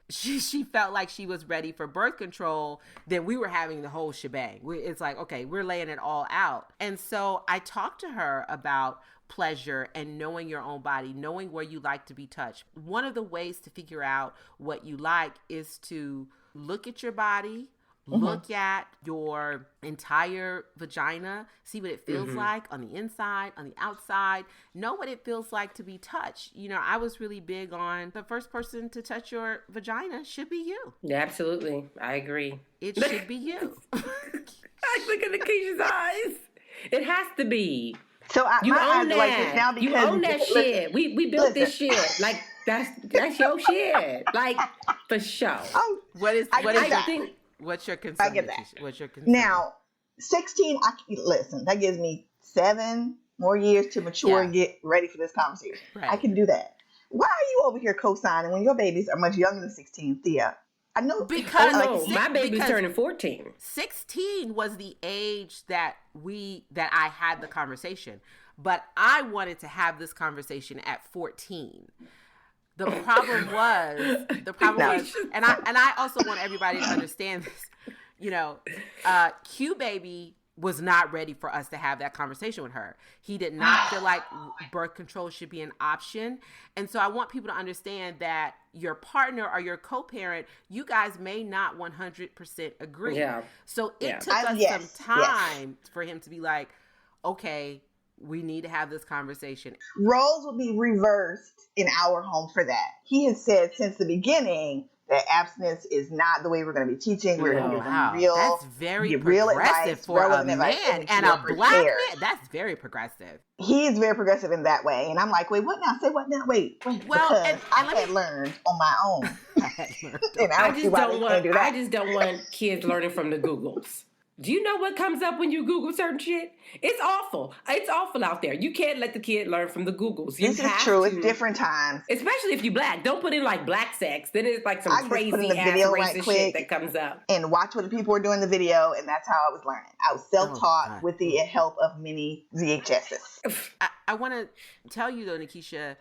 she felt like she was ready for birth control, then we were having the whole shebang. It's like, okay, we're laying it all out. And so I talked to her about pleasure and knowing your own body, knowing where you like to be touched. One of the ways to figure out what you like is to look at your body, look at your entire vagina, see what it feels like on the inside, on the outside, know what it feels like to be touched. You know, I was really big on the first person to touch your vagina should be you. Yeah, absolutely. I agree. It should be you. I look at Nekisha's eyes. It has to be. So you own that. Like now because you own that shit. We built this shit. Like that's your shit. Like for sure. What's your concern? I get that. What's your concern? Now, 16. Listen. That gives me 7 more years to mature and get ready for this conversation. Right. I can do that. Why are you over here co-signing when your babies are much younger than 16, Thea? I know because my baby's turning 14. 16 was the age that I had the conversation, but I wanted to have this conversation at 14. The problem was, and I also want everybody to understand this. You know, Q baby was not ready for us to have that conversation with her. He did not feel like birth control should be an option. And so I want people to understand that your partner or your co-parent, you guys may not 100% agree. Yeah. So it took us some time for him to be like, okay, we need to have this conversation. Roles will be reversed in our home for that. He has said since the beginning that abstinence is not the way we're going to be teaching. We're going to give them real, that's very real progressive advice, for a advice, man and a black man. That's very progressive. He is very progressive in that way, and I'm like, wait, what now? Say what now? Wait. Well, because I had learned on my own. And I just don't want kids learning from the Googles. Do you know what comes up when you Google certain shit? It's awful. It's awful out there. You can't let the kid learn from the Googles. This is true. It's different times. Especially if you black. Don't put in like black sex. Then it's like some crazy ass racist shit that comes up. And watch what the people were doing in the video, and that's how I was learning. I was self-taught with the help of many VHSs. I want to tell you though, Nekisha,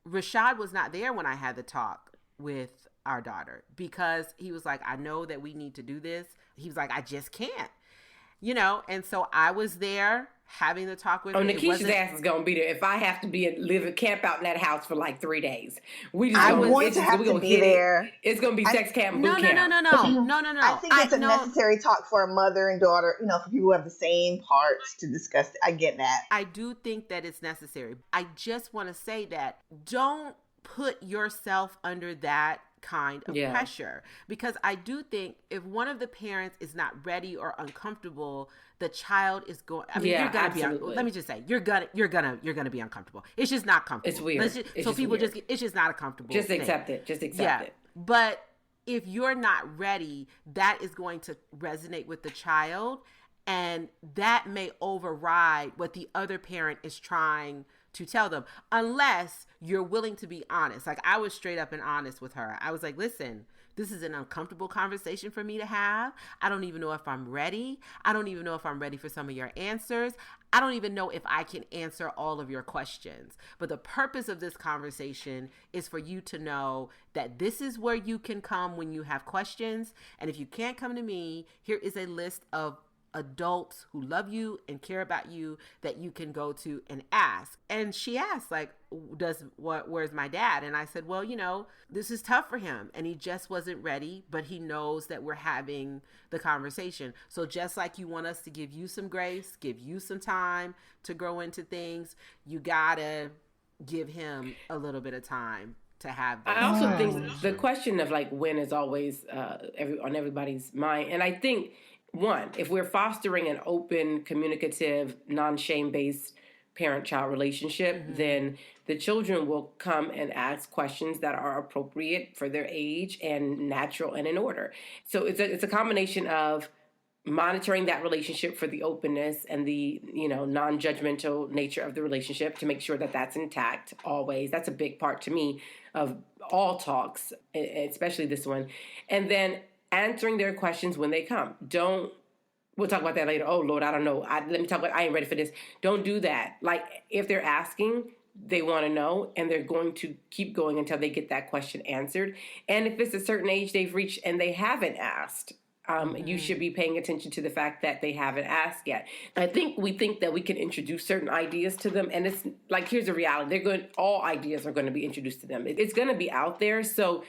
Rashad was not there when I had the talk with our daughter because he was like, I know that we need to do this. He was like, I just can't. You know, and so I was there having the talk with him. Nekisha's ass is gonna be there. If I have to camp out in that house for like 3 days, I'm going to have to be there. It's gonna be sex camp, boot camp. No. I think it's a necessary talk for a mother and daughter. You know, for people who have the same parts to discuss. I get that. I do think that it's necessary. I just want to say that don't put yourself under that kind of pressure, because I do think if one of the parents is not ready or uncomfortable, the child is going. I mean, you're gonna be. Let me just say, you're gonna be uncomfortable. It's just not comfortable. It's weird. It's just not a comfortable. Just accept it. Just accept it. But if you're not ready, that is going to resonate with the child, and that may override what the other parent is trying to tell them, unless you're willing to be honest. Like I was straight up and honest with her. I was like, listen, this is an uncomfortable conversation for me to have. I don't even know if I'm ready. I don't even know if I'm ready for some of your answers. I don't even know if I can answer all of your questions. But the purpose of this conversation is for you to know that this is where you can come when you have questions. And if you can't come to me, here is a list of adults who love you and care about you that you can go to and ask. And she asked, like, where's my dad? And I said, well, you know, this is tough for him and he just wasn't ready, but he knows that we're having the conversation. So just like you want us to give you some grace, give you some time to grow into things, you gotta give him a little bit of time to have this. I also think the question of like when is always on everybody's mind. And I think one, if we're fostering an open, communicative, non-shame-based parent-child relationship, then the children will come and ask questions that are appropriate for their age and natural and in order. So it's a combination of monitoring that relationship for the openness and the, non-judgmental nature of the relationship to make sure that that's intact always. That's a big part to me of all talks, especially this one. And then answering their questions when they come. We'll talk about that later. Oh, Lord, I don't know. I ain't ready for this. Don't do that. Like, if they're asking, they want to know, and they're going to keep going until they get that question answered. And if it's a certain age they've reached and they haven't asked, you should be paying attention to the fact that they haven't asked yet. We think that we can introduce certain ideas to them, and it's like, here's the reality. All ideas are going to be introduced to them. It's going to be out there, so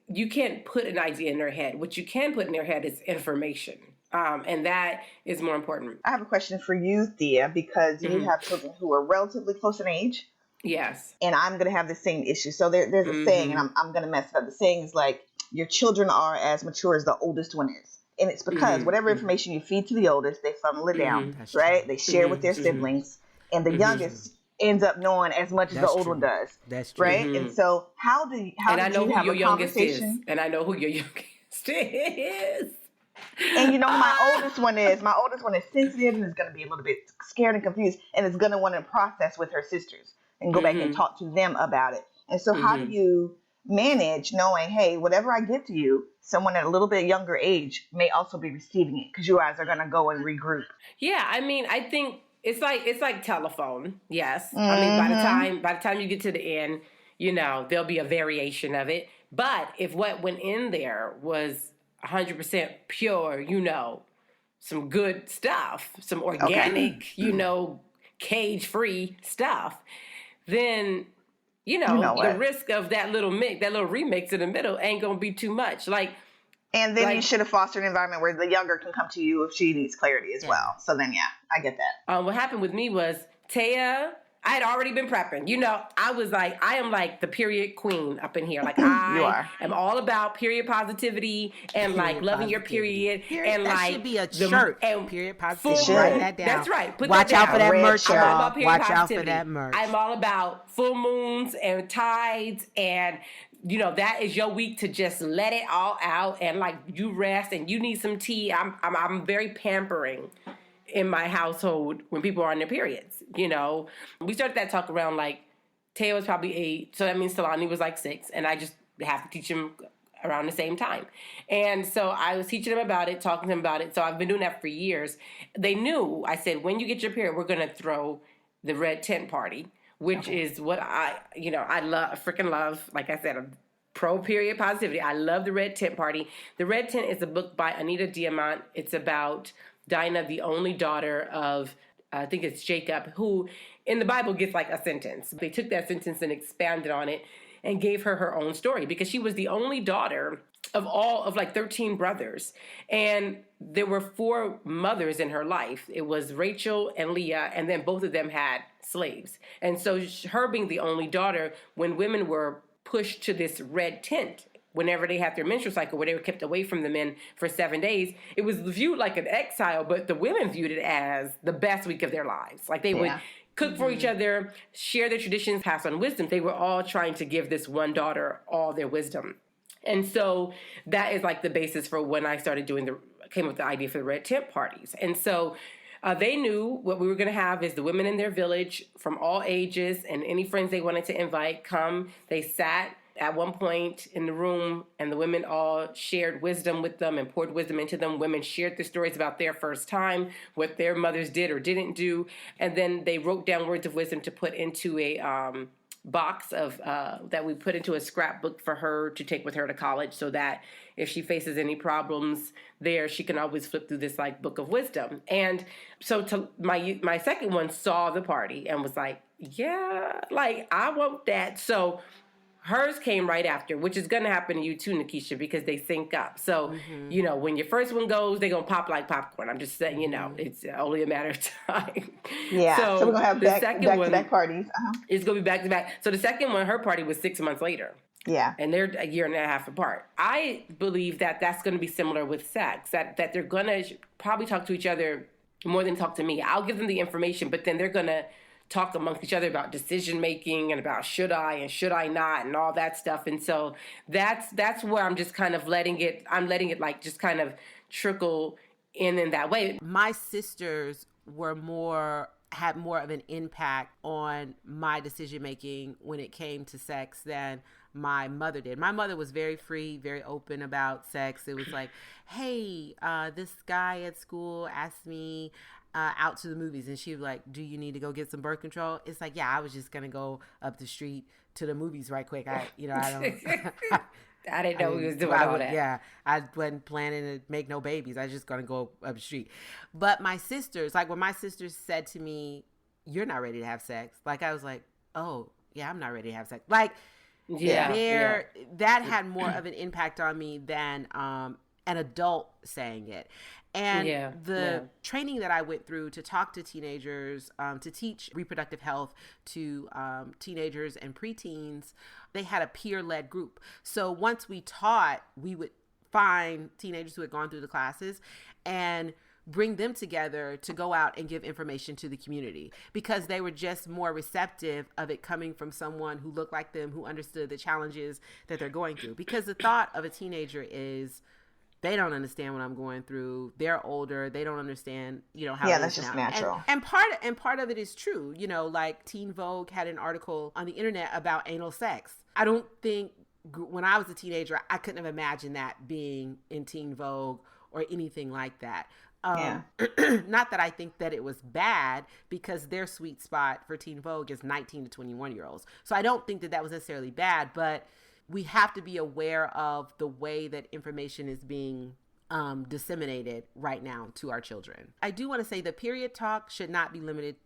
you can't put an idea in their head. What you can put in their head is information, and that is more important. I have a question for you, Thea, because you have children who are relatively close in age. Yes. And I'm going to have the same issue. So there's a saying, and I'm going to mess it up. The saying is like, your children are as mature as the oldest one is. And it's because whatever information you feed to the oldest, they funnel it down, right? They share with their siblings. And the youngest ends up knowing as much as the old one does. That's true. Right? And so how do you have a conversation? And I know who your youngest is. And my oldest one is sensitive and is going to be a little bit scared and confused and is going to want to process with her sisters and go back and talk to them about it. And so how do you manage knowing, hey, whatever I give to you, someone at a little bit younger age may also be receiving it because you guys are going to go and regroup? Yeah, I mean, I think it's like telephone. Yes. I mean, by the time you get to the end, there'll be a variation of it. But if what went in there was 100% pure, some good stuff, some organic, cage-free stuff, then, the risk of that little remix in the middle ain't going to be too much. And then you should have fostered an environment where the younger can come to you if she needs clarity as well. So then, I get that. What happened with me was Taya, I had already been prepping. I was like, I am like the period queen up in here. Like I am all about period positivity and loving your period. And that should be a shirt. And period positivity. Write that down. That's right. Watch out for that merch, y'all. Watch out for that merch. I'm all about full moons and tides and that is your week to just let it all out and you rest and you need some tea. I'm very pampering in my household when people are on their periods. We started that talk around Taya was probably 8, so that means Solani was 6, and I just have to teach him around the same time. And so I was teaching them about it, talking to them about it. So I've been doing that for years. They knew. I said, when you get your period, we're going to throw the red tent party, which is what I freaking love. Like I said, I'm pro period positivity. I love the red tent party. The Red Tent is a book by Anita Diamant. It's about Dinah, the only daughter of, I think it's Jacob, who in the Bible gets a sentence. They took that sentence and expanded on it and gave her her own story because she was the only daughter of all of 13 brothers. And there were 4 mothers in her life. It was Rachel and Leah, and then both of them had slaves. And so her being the only daughter, when women were pushed to this red tent, whenever they had their menstrual cycle, where they were kept away from the men for 7 days, it was viewed like an exile, but the women viewed it as the best week of their lives. They would cook for each other, share their traditions, pass on wisdom. They were all trying to give this one daughter all their wisdom. And so that is the basis for when I started came up with the idea for the red tent parties. And so they knew what we were going to have is the women in their village from all ages and any friends they wanted to invite come. They sat at one point in the room, and the women all shared wisdom with them and poured wisdom into them. Women shared their stories about their first time, what their mothers did or didn't do, and then they wrote down words of wisdom to put into a box of that we put into a scrapbook for her to take with her to college, so that if she faces any problems there, she can always flip through this book of wisdom. And so my second one saw the party and was like, yeah, I want that. So hers came right after, which is going to happen to you too, Nekisha, because they sync up. So, when your first one goes, they're going to pop like popcorn. I'm just saying, it's only a matter of time. Yeah. So we're going to have back-to-back parties. It's going to be back-to-back. So the second one, her party was 6 months later. Yeah. And they're a year and a half apart. I believe that that's going to be similar with sex, that they're going to probably talk to each other more than talk to me. I'll give them the information, but then they're going to talk amongst each other about decision making and about should I and should I not and all that stuff. And so that's where I'm just kind of letting it just kind of trickle in that way. My sisters had more of an impact on my decision making when it came to sex than my mother did. My mother was very free, very open about sex. It was like, hey, this guy at school asked me out to the movies, and she was like, do you need to go get some birth control? It's like, yeah, I was just gonna go up the street to the movies right quick. I didn't know he was doing all that. Yeah, I wasn't planning to make no babies. I was just gonna go up the street. But my sisters, when my sisters said to me, you're not ready to have sex, I was like, oh yeah, I'm not ready to have sex. That had more of an impact on me than an adult saying it. And the training that I went through to talk to teenagers, to teach reproductive health to teenagers and preteens, they had a peer-led group. So once we taught, we would find teenagers who had gone through the classes and bring them together to go out and give information to the community, because they were just more receptive of it coming from someone who looked like them, who understood the challenges that they're going through. Because the thought of a teenager is, they don't understand what I'm going through. They're older. They don't understand, how. Yeah, that's just natural. And part of it is true. Teen Vogue had an article on the internet about anal sex. I don't think when I was a teenager, I couldn't have imagined that being in Teen Vogue or anything like that. Not that I think that it was bad, because their sweet spot for Teen Vogue is 19 to 21 year olds. So I don't think that was necessarily bad, but we have to be aware of the way that information is being disseminated right now to our children. I do want to say the period talk should not be limited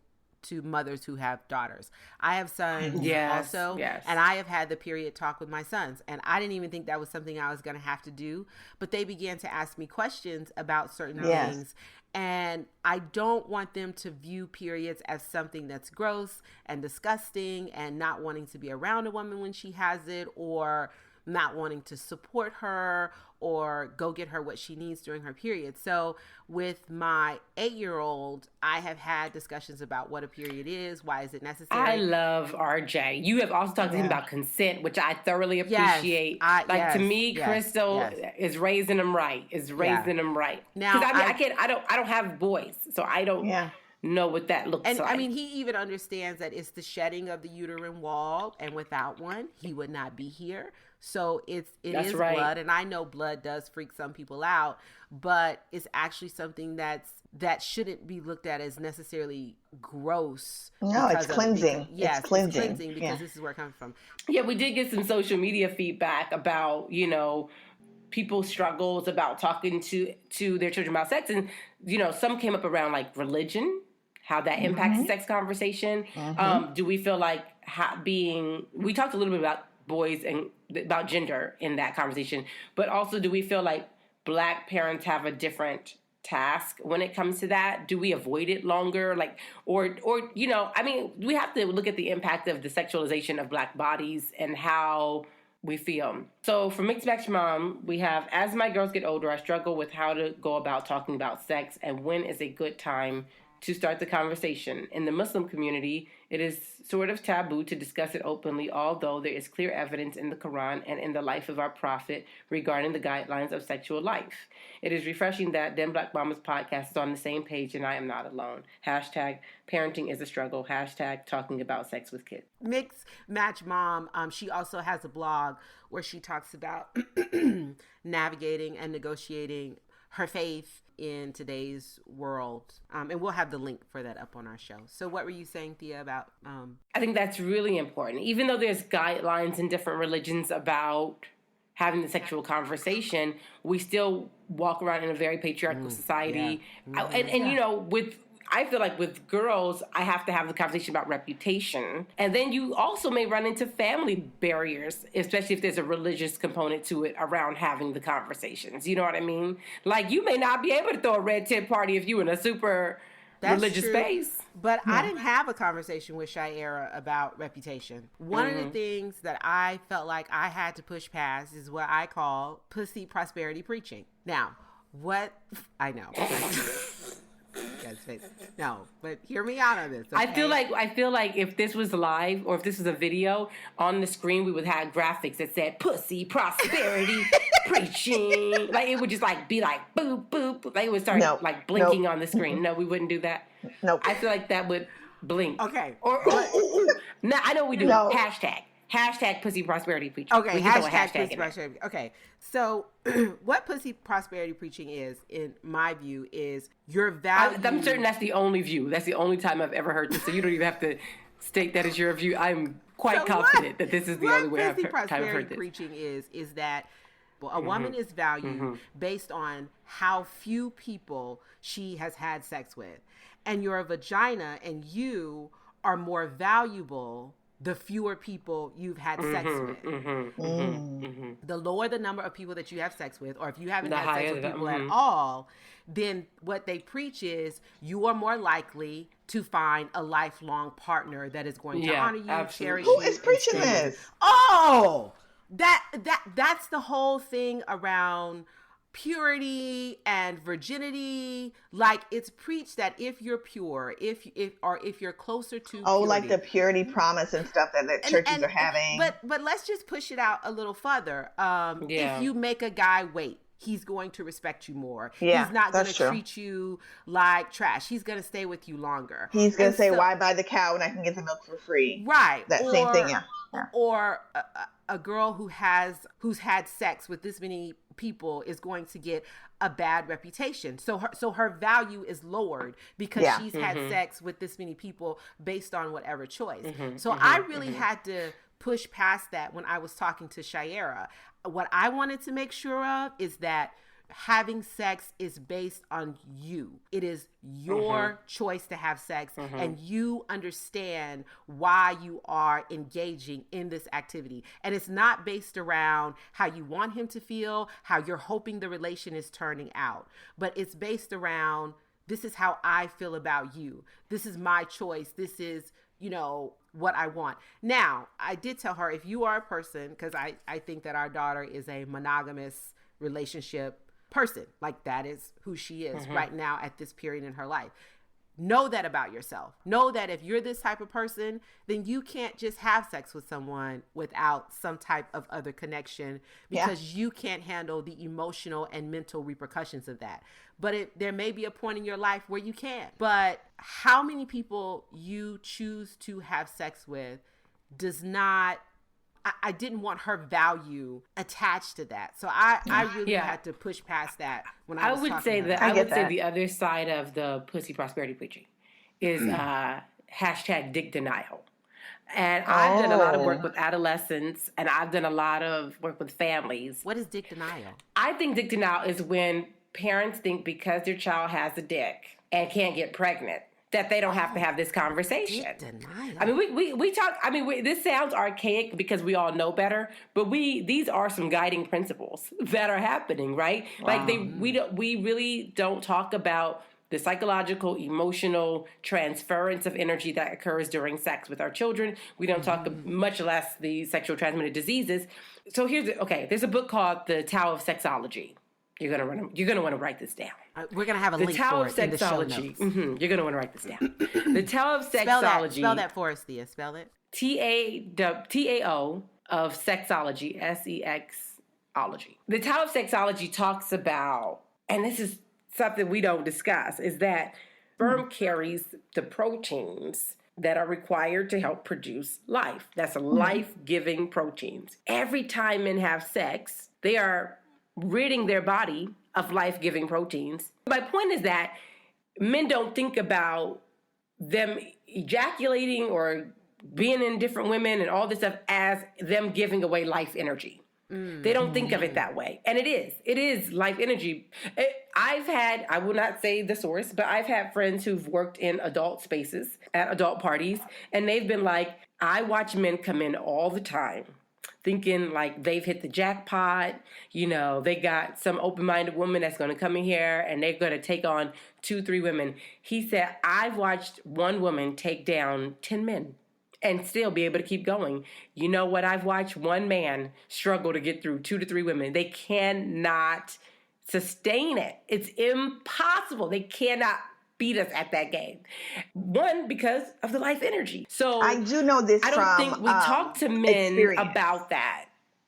to mothers who have daughters. I have sons also, and I have had the period talk with my sons, and I didn't even think that was something I was going to have to do, but they began to ask me questions about certain things, and I don't want them to view periods as something that's gross and disgusting and not wanting to be around a woman when she has it, or not wanting to support her or go get her what she needs during her period. So with my 8-year-old, I have had discussions about what a period is, why is it necessary. I love RJ. You have also talked to him about consent, which I thoroughly appreciate. To me, Crystal is raising them right. Now, because I don't have boys, so I don't know what that looks like. And I mean, he even understands that it's the shedding of the uterine wall, and without one, he would not be here. So it is blood, and I know blood does freak some people out, but it's actually something that shouldn't be looked at as necessarily gross. No, it's cleansing. It's cleansing because this is where it comes from. Yeah, we did get some social media feedback about, people's struggles about talking to their children about sex, and some came up around like religion, how that impacts the sex conversation. Do we feel like we talked a little bit about boys and about gender in that conversation, but also do we feel like Black parents have a different task when it comes to that? Do we avoid it longer? We have to look at the impact of the sexualization of Black bodies and how we feel. So for Mixed Match Mom, we have, as my girls get older, I struggle with how to go about talking about sex and when is a good time to start the conversation. In the Muslim community, it is sort of taboo to discuss it openly, although there is clear evidence in the Quran and in the life of our Prophet regarding the guidelines of sexual life. It is refreshing that Them Black Mamas podcast is on the same page and I am not alone. Hashtag parenting is a struggle. Hashtag talking about sex with kids. Mixed Match Mom, she also has a blog where she talks about navigating and negotiating her faith in today's world. And we'll have the link for that up on our show. So what were you saying, Thea, about... I think that's really important. Even though there's guidelines in different religions about having the sexual conversation, we still walk around in a very patriarchal society. I feel like with girls, I have to have the conversation about reputation. And then you also may run into family barriers, especially if there's a religious component to it around having the conversations. You know what I mean? Like, you may not be able to throw a red tent party if you're in a super religious space. But I didn't have a conversation with Shaira about reputation. One of the things that I felt like I had to push past is what I call pussy prosperity preaching. Now, what... I know. No, but hear me out on this. Okay? I feel like if this was live or if this was a video, on the screen we would have graphics that said pussy prosperity preaching. Like it would just be like boop boop. Like it would start blinking on the screen. No, we wouldn't do that. Nope. I feel like that would blink. Okay. Or no, I know we do. No. Hashtag pussy prosperity preaching. Okay, hashtag pussy prosperity. Okay, so what pussy prosperity preaching is, in my view, is your value. I'm certain that's the only view. That's the only time I've ever heard this. So you don't even have to state that as your view. I'm quite confident that this is the only way I've heard this. Preaching is that a woman is valued based on how few people she has had sex with, and your vagina and you are more valuable the fewer people you've had sex with. The lower the number of people that you have sex with, or if you haven't had sex with people at all, then what they preach is you are more likely to find a lifelong partner that is going to honor you, cherish you. Who is preaching this? Oh, that's the whole thing around purity and virginity. Like, it's preached that if you're pure, if you're closer to purity, like the purity promise and stuff that churches are having. But let's just push it out a little further. If you make a guy wait, he's going to respect you more. Yeah, he's not going to treat you like trash. He's going to stay with you longer. He's going to say, why buy the cow when I can get the milk for free? Right. That same thing, Or a girl who's had sex with this many people is going to get a bad reputation. So her value is lowered because she's had sex with this many people based on whatever choice. I really had to push past that when I was talking to Shaira. What I wanted to make sure of is that having sex is based on you. It is your choice to have sex, and you understand why you are engaging in this activity. And it's not based around how you want him to feel, how you're hoping the relation is turning out, but it's based around, this is how I feel about you. This is my choice. This is, what I want. Now, I did tell her, if you are a person, because I think that our daughter is a monogamous relationship person, like that is who she is right now at this period in her life. Know that about yourself. Know that if you're this type of person, then you can't just have sex with someone without some type of other connection, because you can't handle the emotional and mental repercussions of that. But there may be a point in your life where you can. But how many people you choose to have sex with does not, I didn't want her value attached to that. So I really had to push past that when I was talking about I would say the other side of the pussy prosperity preaching is hashtag dick denial. And I've done a lot of work with adolescents, and I've done a lot of work with families. What is dick denial? I think dick denial is when parents think because their child has a dick and can't get pregnant, that they don't have to have this conversation. Denial. I mean, we talk. I mean, this sounds archaic because we all know better, but these are some guiding principles that are happening, right? Wow. Like we really don't talk about the psychological, emotional transference of energy that occurs during sex with our children. We don't talk, much less the sexual transmitted diseases. So there's a book called The Tao of Sexology. You're gonna want to write this down. We're gonna have a link for it in the show notes. You're gonna want to write this down. The Tao of Sexology. Spell that for us, Thea. Spell it. TAO of Sexology. SEXology. The Tao of Sexology talks about, and this is something we don't discuss, is that sperm carries the proteins that are required to help produce life. That's life-giving proteins. Every time men have sex, they are ridding their body of life-giving proteins. My point is that men don't think about them ejaculating or being in different women and all this stuff as them giving away life energy. They don't think of it that way. And it is life energy. I will not say the source, but I've had friends who've worked in adult spaces at adult parties, and they've been like, I watch men come in all the time thinking like they've hit the jackpot. They got some open-minded woman that's going to come in here and they're going to take on 2-3 women. He said, I've watched one woman take down 10 men and still be able to keep going. You know what? I've watched one man struggle to get through 2 to 3 women. They cannot sustain it. It's impossible. They cannot beat us at that game. One, because of the life energy. So I do know this I don't think we talk to men experience about that.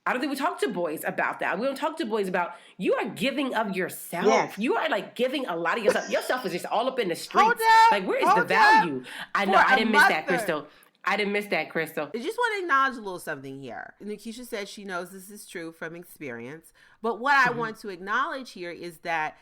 I don't think we talk to boys about that. We don't talk to boys about, you are giving of yourself. Yes. You are like giving a lot of yourself. Yourself is just all up in the streets. Hold up. Like, where is the value? I know, I didn't miss that, mother. Crystal. I just want to acknowledge a little something here. Nekisha said she knows this is true from experience. But what I want to acknowledge here is that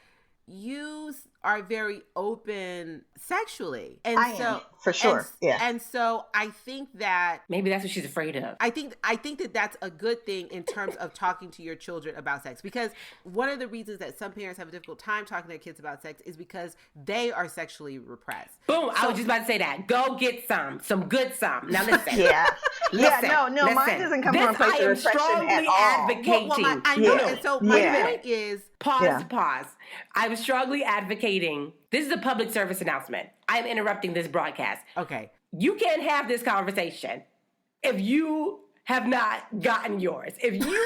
you are very open sexually. And I am, for sure. And so I think that maybe that's what she's afraid of. I think that that's a good thing in terms of talking to your children about sex, because one of the reasons that some parents have a difficult time talking to their kids about sex is because they are sexually repressed. Boom! I was just about to say that. Go get some good some. Now listen. Listen, mine doesn't come from a place of repression at all. Advocating. I know. And so my point is, Pause. I'm strongly advocating. This is a public service announcement. I'm interrupting this broadcast. Okay. You can't have this conversation if you have not gotten yours. If you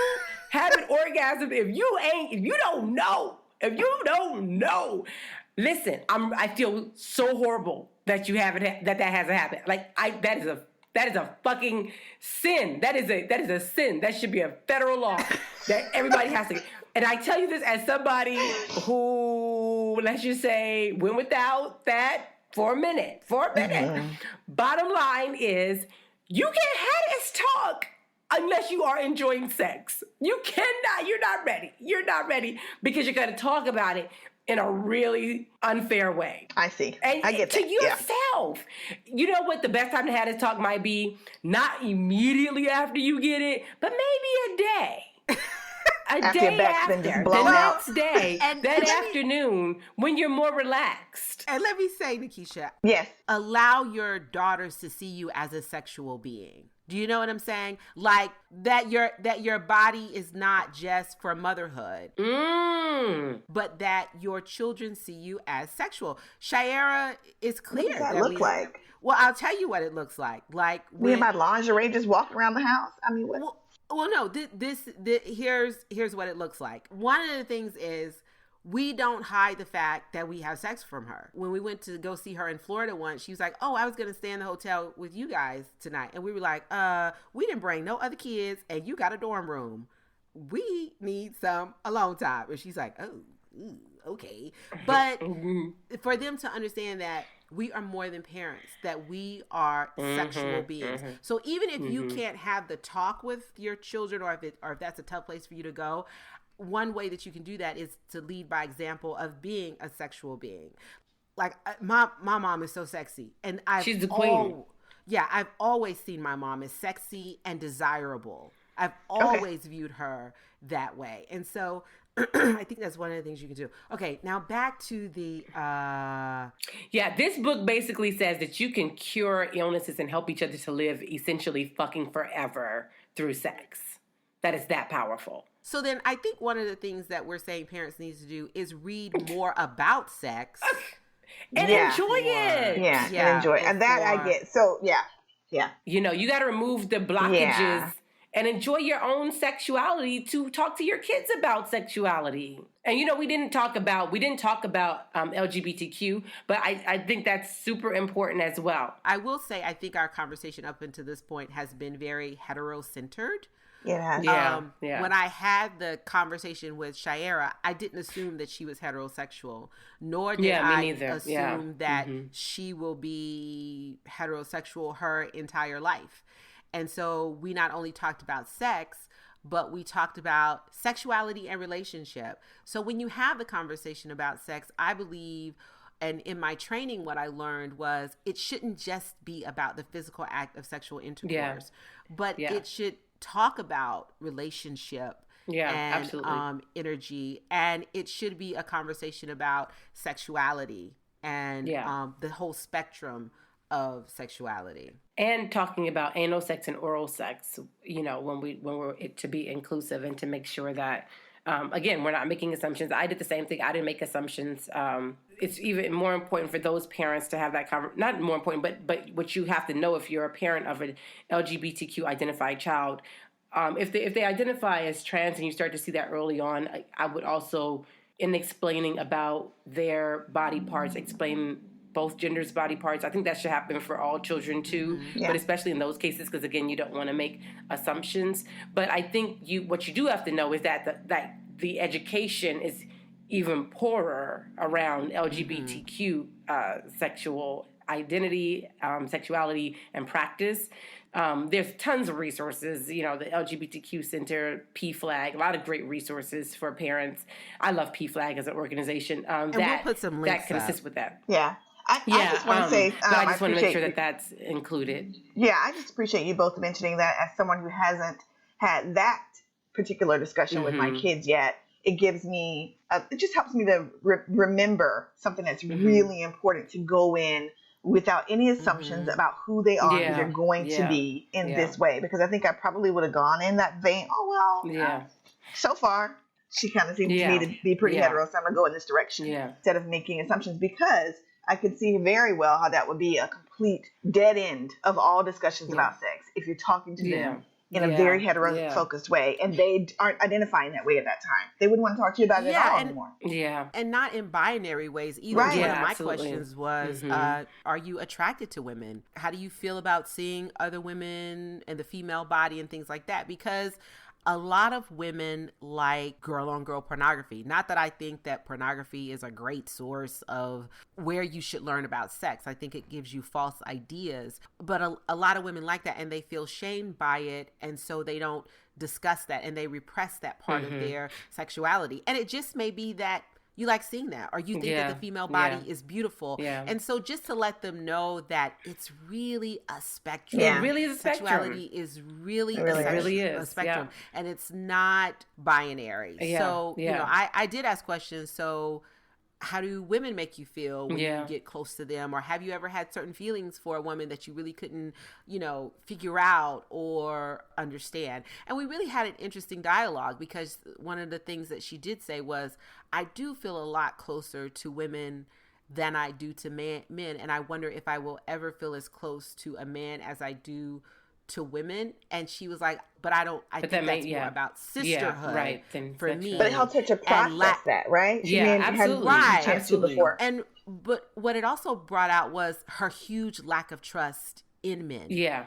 haven't orgasmed, if you don't know. Listen, I feel so horrible that you haven't, that hasn't happened. Like, that is a fucking sin. That is a sin. That should be a federal law that everybody has to. And I tell you this as somebody who, let's just say, went without that for a minute. Bottom line is, you can't have this talk unless you are enjoying sex. You cannot. You're not ready because you're going to talk about it in a really unfair way. I see. And I get that. To yourself. Yeah. You know what the best time to have this talk might be? Not immediately after you get it, but maybe a day. After your back's been just blown out. Next day, that afternoon, when you're more relaxed. And let me say, Nekisha, yes, allow your daughters to see you as a sexual being. Do you know what I'm saying? Like that your body is not just for motherhood, but that your children see you as sexual. Shayera is clear. What does that look like? Well, I'll tell you what it looks like. Like me and my lingerie just walking around the house. I mean, what? Well, no. Here's what it looks like. One of the things is, we don't hide the fact that we have sex from her. When we went to go see her in Florida once, she was like, "Oh, I was going to stay in the hotel with you guys tonight." And we were like, we didn't bring no other kids and you got a dorm room. We need some alone time." And she's like, "Oh, okay." But for them to understand that we are more than parents, that we are sexual beings. So even if you can't have the talk with your children, or if that's a tough place for you to go, one way that you can do that is to lead by example of being a sexual being. Like my mom is so sexy, and she's the queen. I've always seen my mom as sexy and desirable. I've always viewed her that way, and so I think that's one of the things you can do. Okay, now back to the this book basically says that you can cure illnesses and help each other to live essentially fucking forever through sex. That is that powerful. So then I think one of the things that we're saying parents need to do is read more about sex. And enjoy it. Yeah, and enjoy it. And that I get. So, yeah. You know, you got to remove the blockages and enjoy your own sexuality to talk to your kids about sexuality. And, you know, we didn't talk about LGBTQ, but I think that's super important as well. I will say, I think our conversation up until this point has been very hetero-centered. Yeah. When I had the conversation with Shayera, I didn't assume that she was heterosexual, nor did I assume that she will be heterosexual her entire life. And so we not only talked about sex, but we talked about sexuality and relationship. So when you have the conversation about sex, I believe, and in my training, what I learned was it shouldn't just be about the physical act of sexual intercourse, but it should talk about relationship and energy, and it should be a conversation about sexuality and the whole spectrum of sexuality, and talking about anal sex and oral sex, you know, when we're to be inclusive and to make sure that again, we're not making assumptions. I did the same thing. I didn't make assumptions. It's even more important for those parents to have that not more important, but what you have to know if you're a parent of an LGBTQ identified child, if they identify as trans and you start to see that early on, I would also, in explaining about their body parts, explain both genders' body parts. I think that should happen for all children too, but especially in those cases, because again, you don't want to make assumptions. But I think what you do have to know is that the education is even poorer around LGBTQ sexual identity, sexuality, and practice. There's tons of resources, you know, the LGBTQ Center, PFLAG, a lot of great resources for parents. I love PFLAG as an organization and we'll put some links that can assist with that. Yeah. I just want to say, but I just want to make sure that that's included. Yeah, I just appreciate you both mentioning that. As someone who hasn't had that particular discussion with my kids yet, it gives me, it just helps me to remember something that's really important, to go in without any assumptions about who they are, who they're going to be in this way. Because I think I probably would have gone in that vein. Oh, well, so far, she kind of seems to me to be pretty hetero, so I'm going to go in this direction instead of making assumptions, because I could see very well how that would be a complete dead end of all discussions about sex if you're talking to them in a very hetero-focused way, and they aren't identifying that way at that time. They wouldn't want to talk to you about it at all anymore. Yeah. And not in binary ways either. Right. One of my questions was, are you attracted to women? How do you feel about seeing other women and the female body and things like that? Because a lot of women like girl-on-girl pornography. Not that I think that pornography is a great source of where you should learn about sex. I think it gives you false ideas. But a lot of women like that, and they feel shamed by it, and so they don't discuss that, and they repress that part of their sexuality. And it just may be that you like seeing that, or you think that the female body is beautiful. Yeah. And so just to let them know that it's really a spectrum. It really is a spectrum. Sexuality is really, a spectrum. Yeah. And it's not binary. Yeah. So, Yeah. you know, I did ask questions. So how do women make you feel when you get close to them? Or have you ever had certain feelings for a woman that you really couldn't, you know, figure out or understand? And we really had an interesting dialogue, because one of the things that she did say was, I do feel a lot closer to women than I do to men. And I wonder if I will ever feel as close to a man as I do to women. And she was like, but I think that's more about sisterhood for me. But it helps her to process that, right? She absolutely. Hadn't chance to before. But what it also brought out was her huge lack of trust in men. Yeah.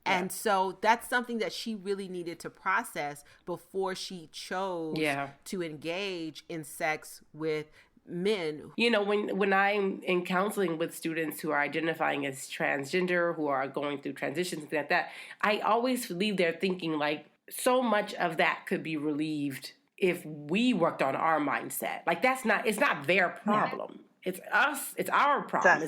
And so that's something that she really needed to process before she chose to engage in sex with men. You know, when I'm in counseling with students who are identifying as transgender, who are going through transitions and things like that, I always leave there thinking like so much of that could be relieved if we worked on our mindset. Like it's not their problem. It's us. It's our problem.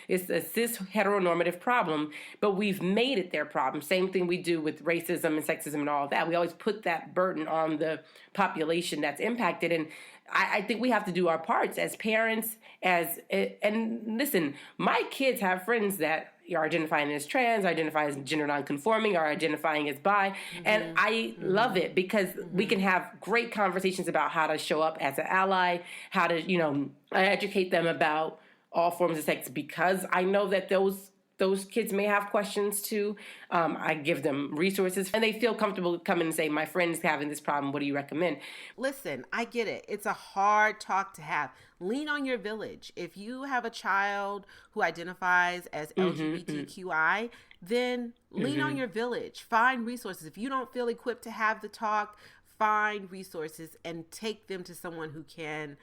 It's a cis heteronormative problem, but we've made it their problem. Same thing we do with racism and sexism and all of that. We always put that burden on the population that's impacted. And I think we have to do our parts as parents, and listen, my kids have friends that are identifying as trans, identify as gender nonconforming, or identifying as bi. And I love it because we can have great conversations about how to show up as an ally, how to, you know, educate them about all forms of sex, because I know that those kids may have questions too. I give them resources, and they feel comfortable coming and say, my friend's having this problem. What do you recommend? Listen, I get it. It's a hard talk to have. Lean on your village. If you have a child who identifies as LGBTQI, then lean on your village. Find resources. If you don't feel equipped to have the talk, find resources and take them to someone who can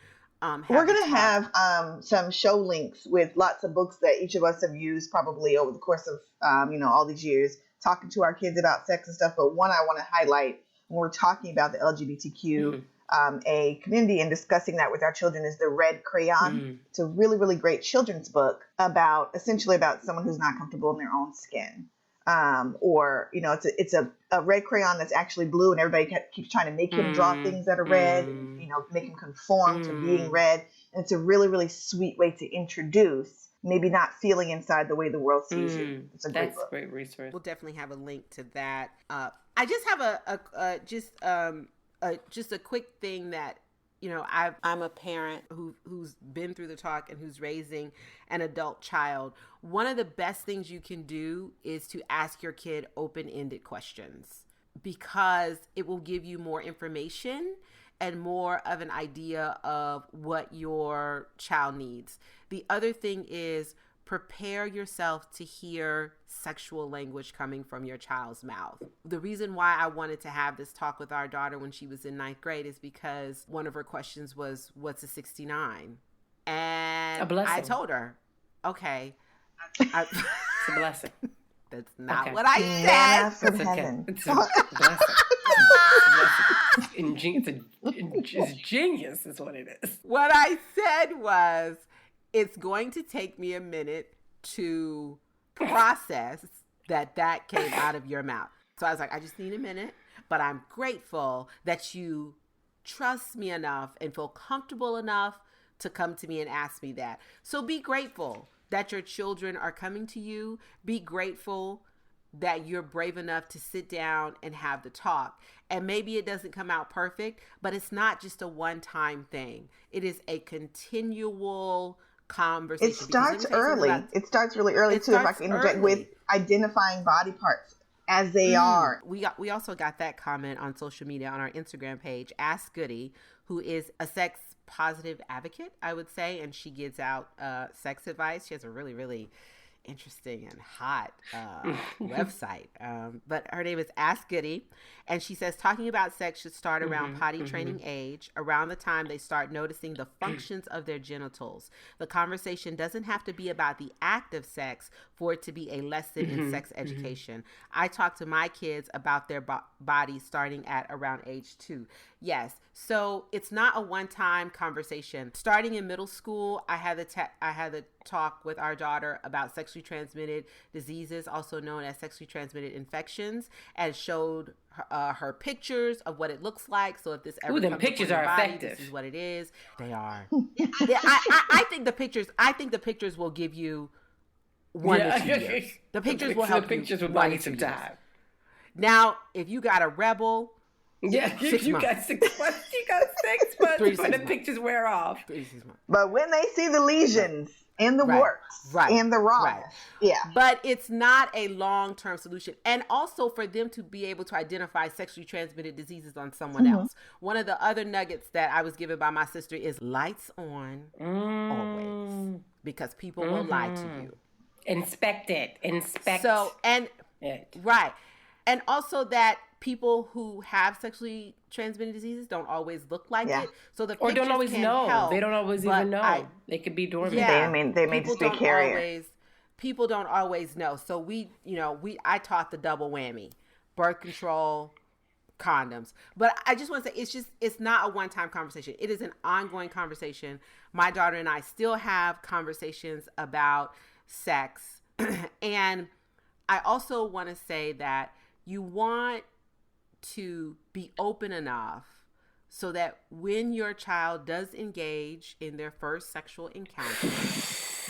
We're going to have some show links with lots of books that each of us have used probably over the course of, all these years, talking to our kids about sex and stuff. But one I want to highlight when we're talking about the LGBTQ a community and discussing that with our children is The Red Crayon. It's a really, really great children's book about someone who's not comfortable in their own skin. It's a red crayon that's actually blue, and everybody keeps trying to make him draw things that are red, and, make him conform to being red. And it's a really, really sweet way to introduce maybe not feeling inside the way the world sees you. It's a great book. Great resource. We'll definitely have a link to that. I just have just a quick thing that, I'm a parent who's been through the talk and who's raising an adult child. One of the best things you can do is to ask your kid open-ended questions, because it will give you more information and more of an idea of what your child needs. The other thing is prepare yourself to hear sexual language coming from your child's mouth. The reason why I wanted to have this talk with our daughter when she was in 9th grade is because one of her questions was, what's a 69? And a blessing. I told her, okay. It's a blessing. That's not what I said. From heaven. It's a blessing. It's genius is what it is. What I said was, it's going to take me a minute to process that came out of your mouth. So I was like, I just need a minute, but I'm grateful that you trust me enough and feel comfortable enough to come to me and ask me that. So be grateful that your children are coming to you. Be grateful that you're brave enough to sit down and have the talk. And maybe it doesn't come out perfect, but it's not just a one-time thing. It is a continual conversation. It starts early. It starts really early too. If I can interject with identifying body parts as they are. We also got that comment on social media on our Instagram page. Ask Goody, who is a sex positive advocate, I would say, and she gives out sex advice. She has a really, really interesting and hot website. But her name is Ask Goody. And she says, talking about sex should start around potty training age, around the time they start noticing the functions of their genitals. The conversation doesn't have to be about the act of sex for it to be a lesson in sex education. I talk to my kids about their bodies starting at around age 2. Yes. So it's not a one-time conversation. Starting in middle school, I had the talk with our daughter about sexually transmitted diseases, also known as sexually transmitted infections, and showed her pictures of what it looks like. So if this ever them comes pictures up on are your body, effective. this is what it is. They are. Yeah, I think the pictures will give you 1 to 2 years. The pictures will help you. The pictures will 1 buy to you 2 some years. time. Now, if you got a rebel, Yeah, 6 you months. got 6 months. You got 6 months 3 to before 6 the months. pictures wear off. 3 to 6 months. But when they see the lesions and the warts and the rawness, But it's not a long-term solution. And also for them to be able to identify sexually transmitted diseases on someone else. One of the other nuggets that I was given by my sister is lights on always, because people will lie to you. Inspect it. So, and it. right. And also that people who have sexually transmitted diseases don't always look like it. So the or don't pictures always can know. help, They don't always even know. They could be dormant. Yeah, they may just be a carrier. People don't always know. So I taught the double whammy: birth control, condoms. But I just want to say, it's not a one-time conversation. It is an ongoing conversation. My daughter and I still have conversations about sex. And I also want to say that you want to be open enough so that when your child does engage in their first sexual encounter,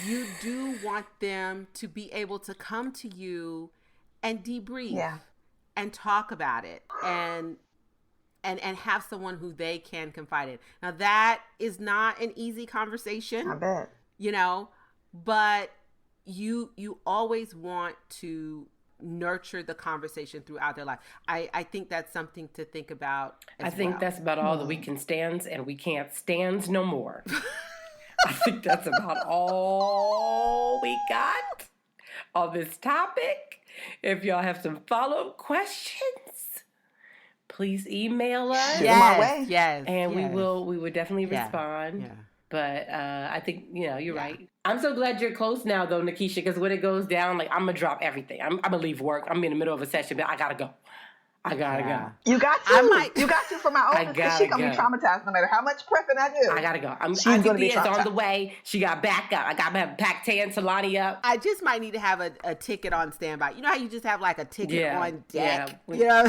you do want them to be able to come to you and debrief and talk about it and have someone who they can confide in. Now, that is not an easy conversation. I bet. But you always want to nurture the conversation throughout their life. I think that's something to think about as I think that's about all that we can stand, and we can't stand no more. I think that's about all we got on this topic. If y'all have some follow-up questions, please email us. Yes. And we would definitely respond. Yeah. But I think, you're right. I'm so glad you're close now, though, Nekisha, because when it goes down, I'm going to drop everything. I'm going to leave work. I'm in the middle of a session, but I got to go. I got to go. You got to. You got to for my oldest, because she's going to be traumatized no matter how much prepping I do. I got to go. She's going to be is on the way. She got backup. I got to have packed Taya and Talani up. I just might need to have a ticket on standby. You know how you just have a ticket on deck? Yeah.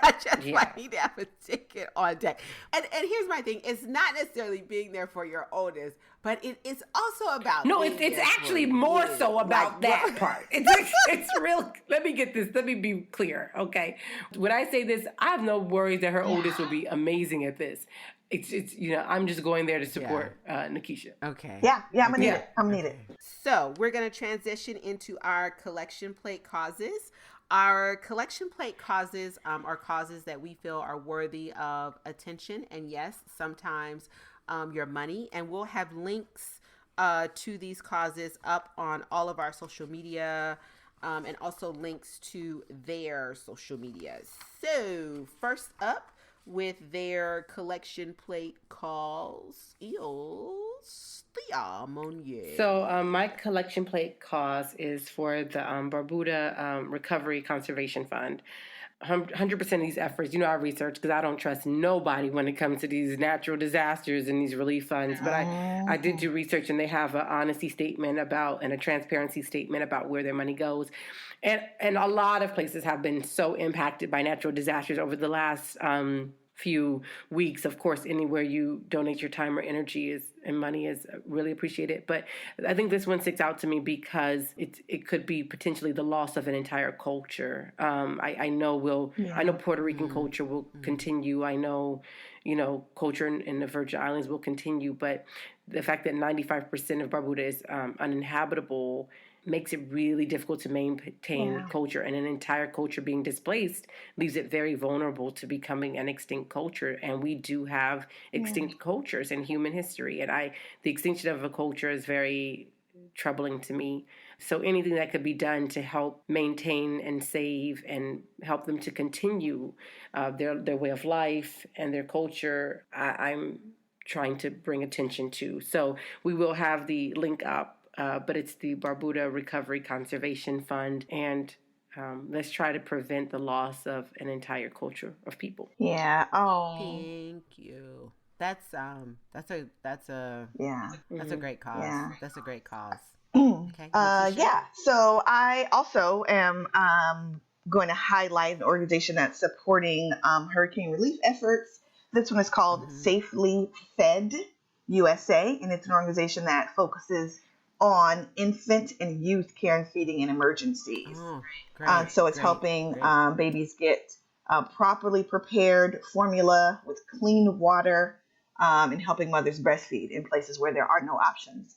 I just might need to have a ticket on deck. And here's my thing. It's not necessarily being there for your oldest, but it's also about it's actually more so about that part. It's real. Let me get this. Let me be clear, okay? When I say this, I have no worries that her oldest will be amazing at this. It's I'm just going there to support Nekisha. Okay. Yeah, I'm gonna need it. I'm gonna need it. So we're gonna transition into our collection plate causes. Our collection plate causes are causes that we feel are worthy of attention, and yes, sometimes your money. And we'll have links to these causes up on all of our social media, and also links to their social media. So first up with their collection plate cause is Thea Monyee. So my collection plate cause is for the Barbuda Recovery Conservation Fund. 100% of these efforts, I research because I don't trust nobody when it comes to these natural disasters and these relief funds. But I did do research, and they have an honesty statement and a transparency statement about where their money goes. And a lot of places have been so impacted by natural disasters over the last few weeks. Of course, anywhere you donate your time or energy and money is really appreciated. But I think this one sticks out to me because it could be potentially the loss of an entire culture. I know Puerto Rican culture will continue. I know, culture in the Virgin Islands will continue. But the fact that 95% of Barbuda is uninhabitable makes it really difficult to maintain culture, and an entire culture being displaced leaves it very vulnerable to becoming an extinct culture. And we do have extinct cultures in human history, and the extinction of a culture is very troubling to me. So anything that could be done to help maintain and save and help them to continue their way of life and their culture, I'm trying to bring attention to. So we will have the link up, but it's the Barbuda Recovery Conservation Fund, and let's try to prevent the loss of an entire culture of people. Yeah. Oh. Thank you. That's a Yeah. That's a great cause. Yeah. That's a great cause. Okay. Yeah. So I also am going to highlight an organization that's supporting hurricane relief efforts. This one is called Safely Fed USA, and it's an organization that focuses on infant and youth care and feeding in emergencies. Oh, great, so it's helping babies get properly prepared formula with clean water, and helping mothers breastfeed in places where there are no options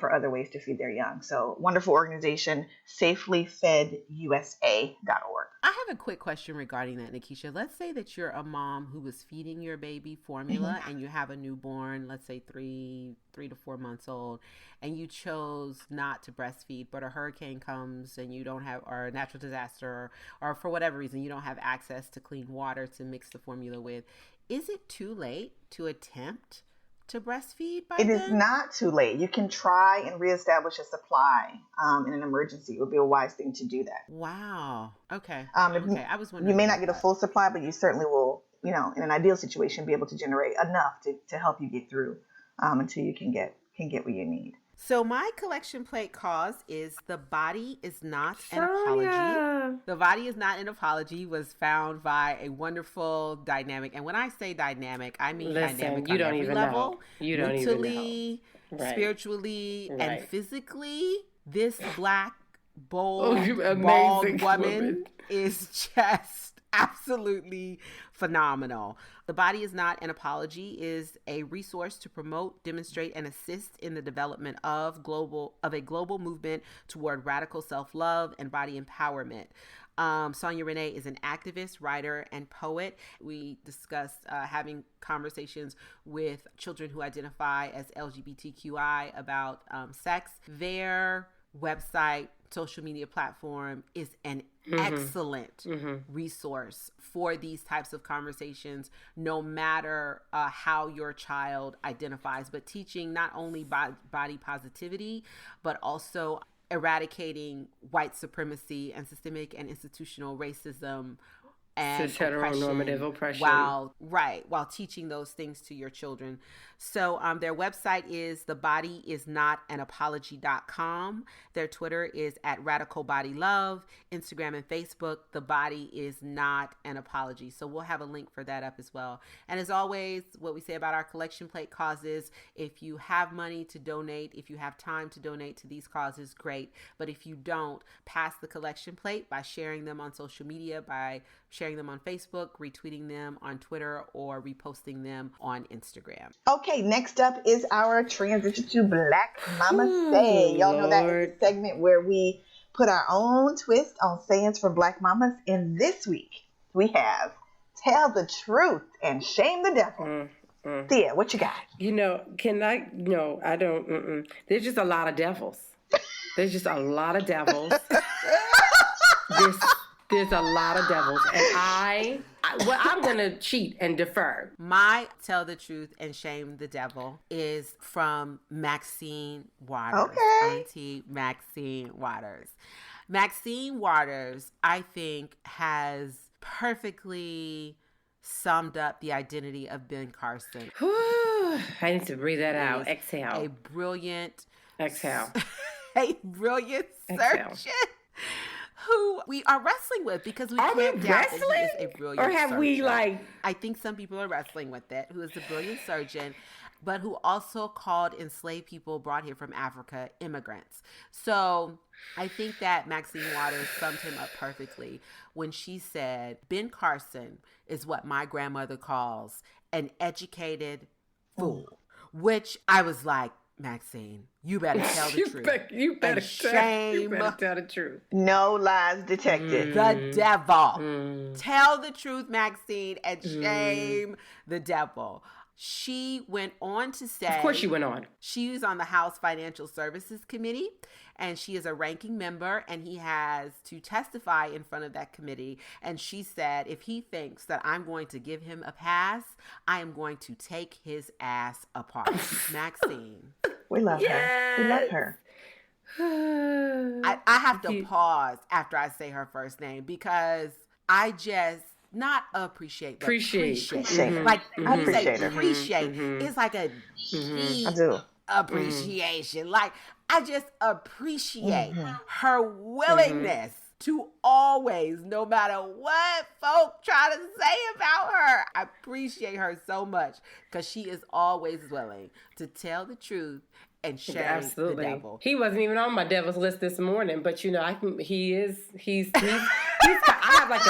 for other ways to feed their young. So wonderful organization, safelyfedusa.org. I have a quick question regarding that, Nekisha. Let's say that you're a mom who was feeding your baby formula and you have a newborn, let's say 3 to 4 months old, and you chose not to breastfeed, but a hurricane comes and you don't have, or a natural disaster, or for whatever reason, you don't have access to clean water to mix the formula with. Is it too late to attempt to breastfeed by then? It is not too late. You can try and reestablish a supply in an emergency. It would be a wise thing to do that. Wow. Okay. Okay. I was wondering. You may not get a full supply, but you certainly will, in an ideal situation, be able to generate enough to help you get through until you can get what you need. So my collection plate cause is The Body Is Not an Apology. The Body Is Not an Apology was found by a wonderful dynamic. And when I say dynamic, I mean dynamic on every level. You don't mentally, even know. spiritually, and physically. This black, bold, amazing bald woman is just absolutely phenomenal. The Body Is Not an Apology is a resource to promote, demonstrate, and assist in the development of a global movement toward radical self-love and body empowerment. Sonia Renee is an activist, writer, and poet. We discussed having conversations with children who identify as LGBTQI about sex. Their website, social media platform is an excellent resource for these types of conversations, no matter how your child identifies, but teaching not only body positivity, but also eradicating white supremacy and systemic and institutional racism and heteronormative oppression while teaching those things to your children. So their website is thebodyisnotanapology.com. Their Twitter is at Radical Body Love. Instagram and Facebook, The Body Is Not an Apology. So we'll have a link for that up as well. And as always, what we say about our collection plate causes, if you have money to donate, if you have time to donate to these causes, great. But if you don't, pass the collection plate by sharing them on social media, by sharing them on Facebook, retweeting them on Twitter, or reposting them on Instagram. Okay, next up is our transition to Black Mama Say. Y'all know that is the segment where we put our own twist on sayings for Black mamas. And this week we have Tell the Truth and Shame the Devil. Thea, what you got? No, I don't. There's just a lot of devils. There's just a lot of devils. There's a lot of devils, and I'm gonna cheat and defer. My Tell the Truth and Shame the Devil is from Maxine Waters. Okay. Auntie Maxine Waters. Maxine Waters, I think, has perfectly summed up the identity of Ben Carson. I need to breathe that out. Exhale. A brilliant surgeon who we are wrestling with because we can't doubt that he is a brilliant surgeon. Or have we I think some people are wrestling with it, who is a brilliant surgeon, but who also called enslaved people brought here from Africa immigrants. So I think that Maxine Waters summed him up perfectly when she said, Ben Carson is what my grandmother calls an educated fool, which I was like, Maxine, you better tell the truth. You better tell the truth. No lies detected. The devil. Tell the truth, Maxine, and shame the devil. she went on to say... Of course she went on. She was on the House Financial Services Committee, and she is a ranking member, and he has to testify in front of that committee. And she said, if he thinks that I'm going to give him a pass, I am going to take his ass apart. Maxine. We love her. We love her. I have to pause after I say her first name because I just not appreciate. Mm-hmm. Like I appreciate her. Appreciate. It's like a deep I do. appreciation. Like I just appreciate her willingness to always, no matter what folk try to say about her, I appreciate her so much because she is always willing to tell the truth and shame the devil. He wasn't even on my devil's list this morning, but you know, he's I have like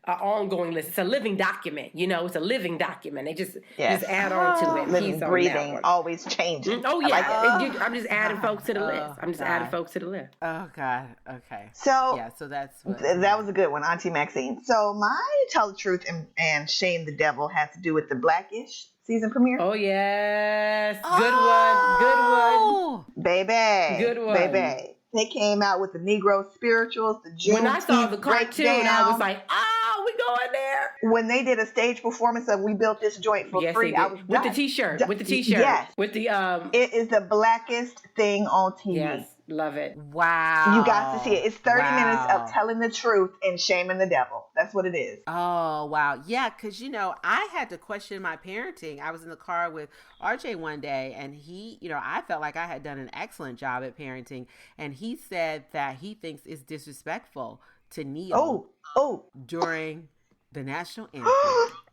a ongoing list. It's a living document, you know. It's a living document. They just add on to it. Living, breathing, always changing. Oh yeah, I'm just adding folks to the list. I'm just adding folks to the list. Oh God. Okay. So so that's what, that was a good one, Auntie Maxine. So my tell the truth and shame the devil has to do with the Blackish season premiere. Oh yes, good one, baby, good one. Baby. They came out with the Negro spirituals, the June. When I saw the cartoon, I was like, we going there. When they did a stage performance of We Built This Joint for Free, I was with the t-shirt. Yes. With the It is the blackest thing on TV. Yes. Love it. Wow. You got to see it. It's 30 minutes of telling the truth and shaming the devil. That's what it is. Oh, wow. Yeah, because, you know, I had to question my parenting. I was in the car with RJ one day, and he, you know, I felt like I had done an excellent job at parenting. And he said that he thinks it's disrespectful to kneel during the national anthem.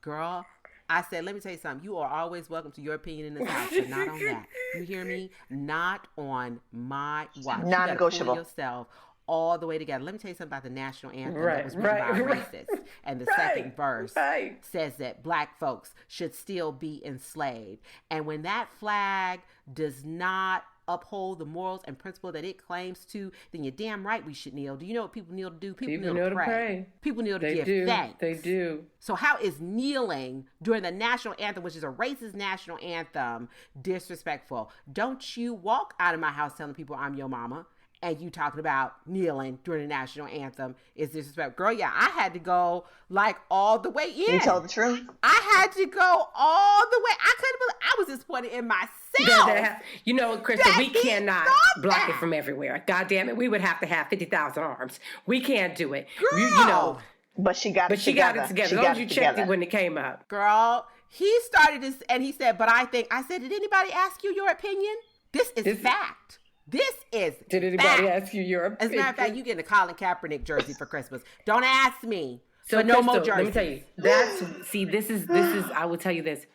Girl, I said, let me tell you something. You are always welcome to your opinion in this house, but not on that. You hear me? Not on my watch. Non-negotiable. You gotta pull yourself all the way together. Let me tell you something about the national anthem that was written by racists. And the second verse says that black folks should still be enslaved. And when that flag does not uphold the morals and principle that it claims to, then you're damn right we should kneel. Do you know what people kneel to do? People kneel to pray. People kneel to give thanks. They do. So how is kneeling during the national anthem, which is a racist national anthem, disrespectful? Don't you walk out of my house telling people I'm your mama and you talking about kneeling during the national anthem is disrespectful. Girl, yeah, I had to go like all the way in. You told the truth. I had to go all the way. I couldn't believe I was disappointed in myself. You know, Krista, we cannot block it from everywhere. God damn it, we would have to have 50,000 arms. We can't do it. Girl. You know. But she got it together. As long as you checked it when it came up. Girl, he started this and he said, I said, did anybody ask you your opinion? This is fact. This is Did anybody ask you your opinion? As a matter of fact, you getting a Colin Kaepernick jersey for Christmas. Don't ask me. So for no more jerseys. Let me tell you. This is I will tell you this.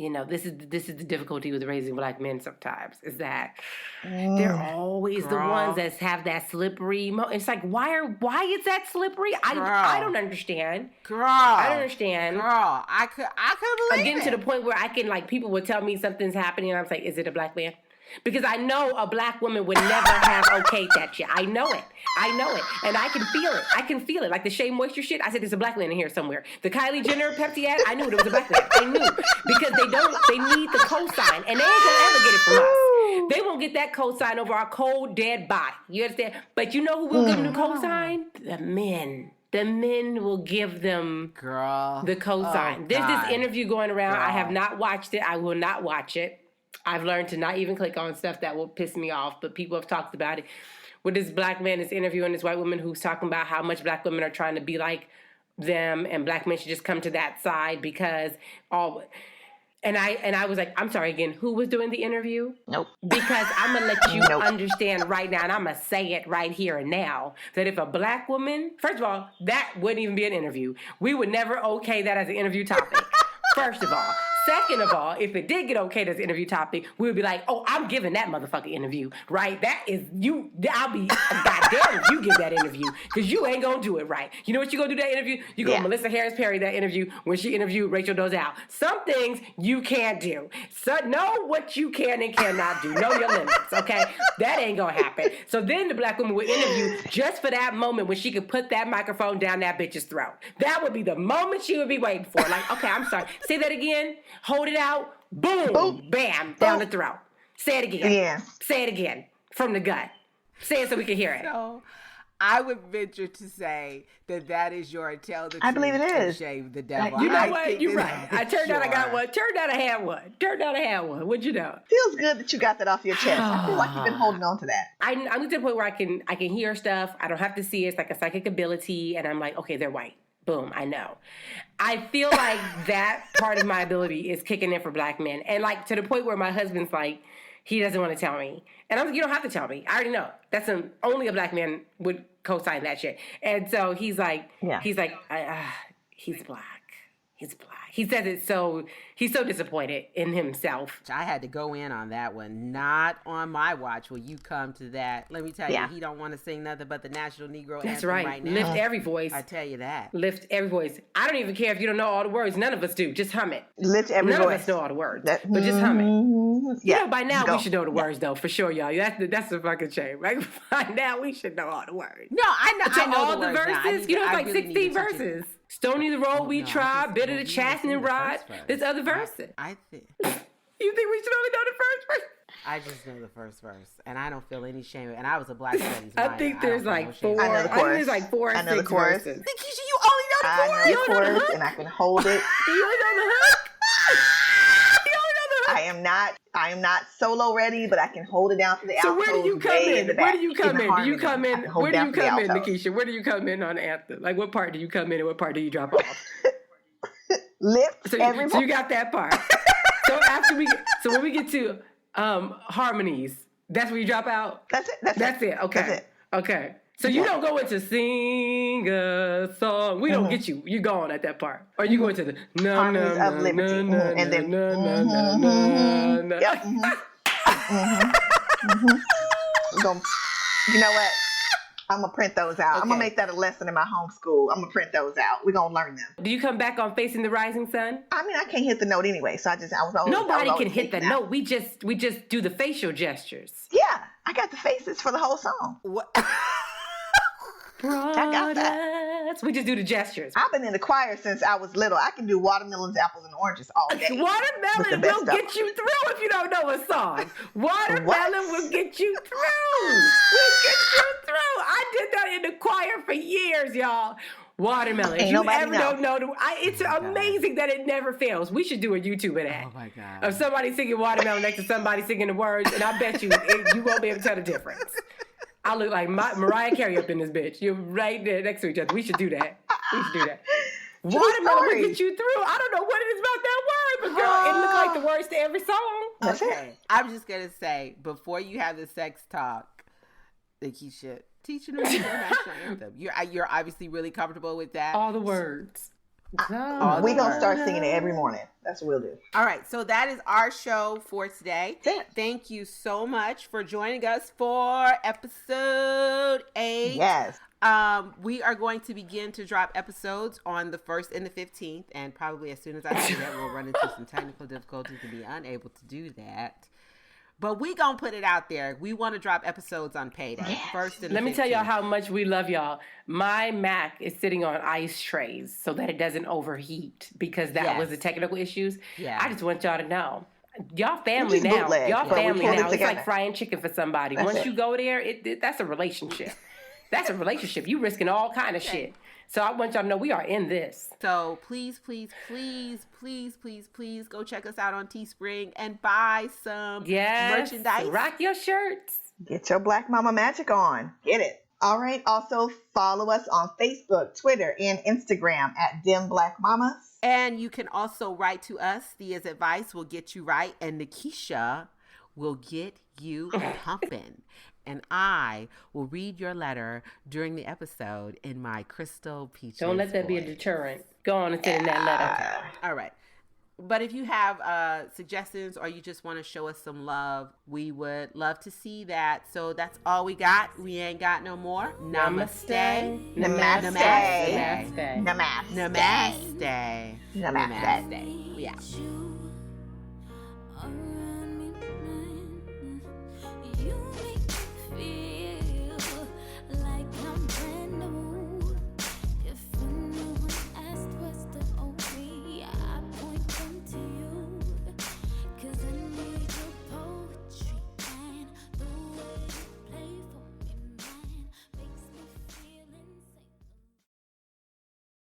You know, this is the difficulty with raising black men sometimes, is that they're always the ones that have that slippery it's like, why is that slippery? I don't understand. I don't understand. I could believe Again, it. to the point where I can, like, people would tell me something's happening and I'm like, is it a black man? Because I know a black woman would never have okayed that shit. I know it. And I can feel it. Like the Shea Moisture shit, I said there's a black man in here somewhere. The Kylie Jenner Pepsi ad, I knew there was a black man. I knew. Because they need the cosign. And they ain't gonna ever get it from us. They won't get that cosign over our cold, dead body. You understand? But you know who will give them the cosign? The men. The men will give them the cosign. There's this interview going around. I have not watched it. I will not watch it. I've learned to not even click on stuff that will piss me off, but people have talked about it. With this black man is interviewing this white woman who's talking about how much black women are trying to be like them, and black men should just come to that side because all. And I was like, I'm sorry again, who was doing the interview? Nope. Because I'm gonna let you understand right now, and I'm gonna say it right here and now, that if a black woman, first of all, that wouldn't even be an interview. We would never okay that as an interview topic. First of all. Second of all, if it did get okayed as an interview topic, we would be like, oh, I'm giving that motherfucking interview, right? That is you. I'll be goddamn if you give that interview because you ain't gonna do it right. You know what you gonna do that interview? You go Melissa Harris Perry that interview when she interviewed Rachel Dolezal. Some things you can't do. So know what you can and cannot do. Know your limits, okay? That ain't gonna happen. So then the black woman would interview just for that moment when she could put that microphone down that bitch's throat. That would be the moment she would be waiting for. Like, okay, I'm sorry. Say that again. Hold it out. Boom. Boom. Bam. Down the throat. Say it again. Yeah. Say it again. From the gut. Say it so we can hear it. So, I would venture to say that is your tell the truth. I believe it is. Shave the devil. You know what? You're right. I turned out I got one. Turned out I had one. What'd you know? Feels good that you got that off your chest. I feel like you've been holding on to that. I'm to the point where I can hear stuff. I don't have to see it. It's like a psychic ability. And I'm like, okay, they're white. Boom, I know. I feel like that part of my ability is kicking in for black men. And like to the point where my husband's like, he doesn't want to tell me. And I'm like, you don't have to tell me. I already know. Only a black man would co-sign that shit. And so he's like, he's black. He's black. He says it so, he's so disappointed in himself. I had to go in on that one. Not on my watch will you come to that. Let me tell you, he don't want to sing nothing but the National Negro Anthem right now. Lift every voice. I tell you that. Lift every voice. I don't even care if you don't know all the words. None of us do. Just hum it. Lift every voice. None of us know all the words. But just hum it. Yeah. You know, by now we should know the words, though, for sure, y'all. That's the fucking shame. Right? By now we should know all the words. No, I know all the verses. You know, it's like really 16 verses. Stony the road we trod, bitter the chastening rod. There's other verses. I think. You think we should only know the first verse? I just know the first verse, and I don't feel any shame. And I was a black studies I minor. think there's like four. I know the chorus. I think there's like 4 or 6 verses. Nekisha, you only know the chorus. I know the chorus, and I can hold it. You only know the hook. I am not solo ready, but I can hold it down to the alto. So where do you come in? Where do you come in? Do you come in? Where do you come in, Nekisha? Where do you come in on the anthem? Like, what part do you come in and what part do you drop off? Lift every. So you got that part. So when we get to harmonies, that's where you drop out. That's it. That's it. Okay. That's it. Okay. So you don't go into sing a song. We don't get you. You going at that part, or you go into the harmonies of liberty, and then Yep. You know what? I'm gonna print those out. Okay. I'm gonna make that a lesson in my homeschool. I'm gonna print those out. We're gonna learn them. Do you come back on Facing the Rising Sun? I mean, I can't hit the note anyway, so Nobody can hit the note. We just do the facial gestures. Yeah, I got the faces for the whole song. What? I got that. We just do the gestures. I've been in the choir since I was little. I can do watermelons, apples, and oranges all day. Watermelon will get you through if you don't know a song. Watermelon will get you through. I did that in the choir for years, y'all. Watermelon. If you ever don't know, it's amazing that it never fails. We should do a YouTube of that. Oh my God. Of somebody singing Watermelon next to somebody singing the words, and I bet you won't be able to tell the difference. I look like Mariah Carey up in this bitch. You're right there next to each other. We should do that. Watermelon will get you through. I don't know what it is about that word, but girl, it looks like the words to every song. Okay. I'm just going to say, before you have the sex talk, Nekisha, teaching them the national anthem. You're obviously really comfortable with that. All the words. We're going to start singing it every morning. That's what we'll do. All right. So that is our show for today. Thank you so much for joining us for episode 8. Yes. We are going to begin to drop episodes on the 1st and the 15th. And probably as soon as I do that, we'll run into some technical difficulties and be unable to do that. But we gonna put it out there. We want to drop episodes on payday. Yes. 1st and Let me 15th. tell y'all how much we love y'all. My Mac is sitting on ice trays so that it doesn't overheat because that was the technical issues. Yeah. I just want y'all to know. Y'all family now. Y'all family now. It's like frying chicken for somebody. Once you go there, that's a relationship. That's a relationship. You risking all kind of shit. So I want y'all to know we are in this. So please go check us out on Teespring and buy some merchandise. Rock your shirts. Get your Black Mama magic on. Get it. All right. Also follow us on Facebook, Twitter, and Instagram at Dim Black Mamas. And you can also write to us. Thea's advice will get you right, and Nekisha will get you pumping. And I will read your letter during the episode in my Crystal Peaches Don't let that be a deterrent. Go on and send in that letter. All right. But if you have suggestions or you just want to show us some love, we would love to see that. So that's all we got. We ain't got no more. Namaste. Namaste. Namaste. Namaste. Namaste. Namaste. Namaste. We out.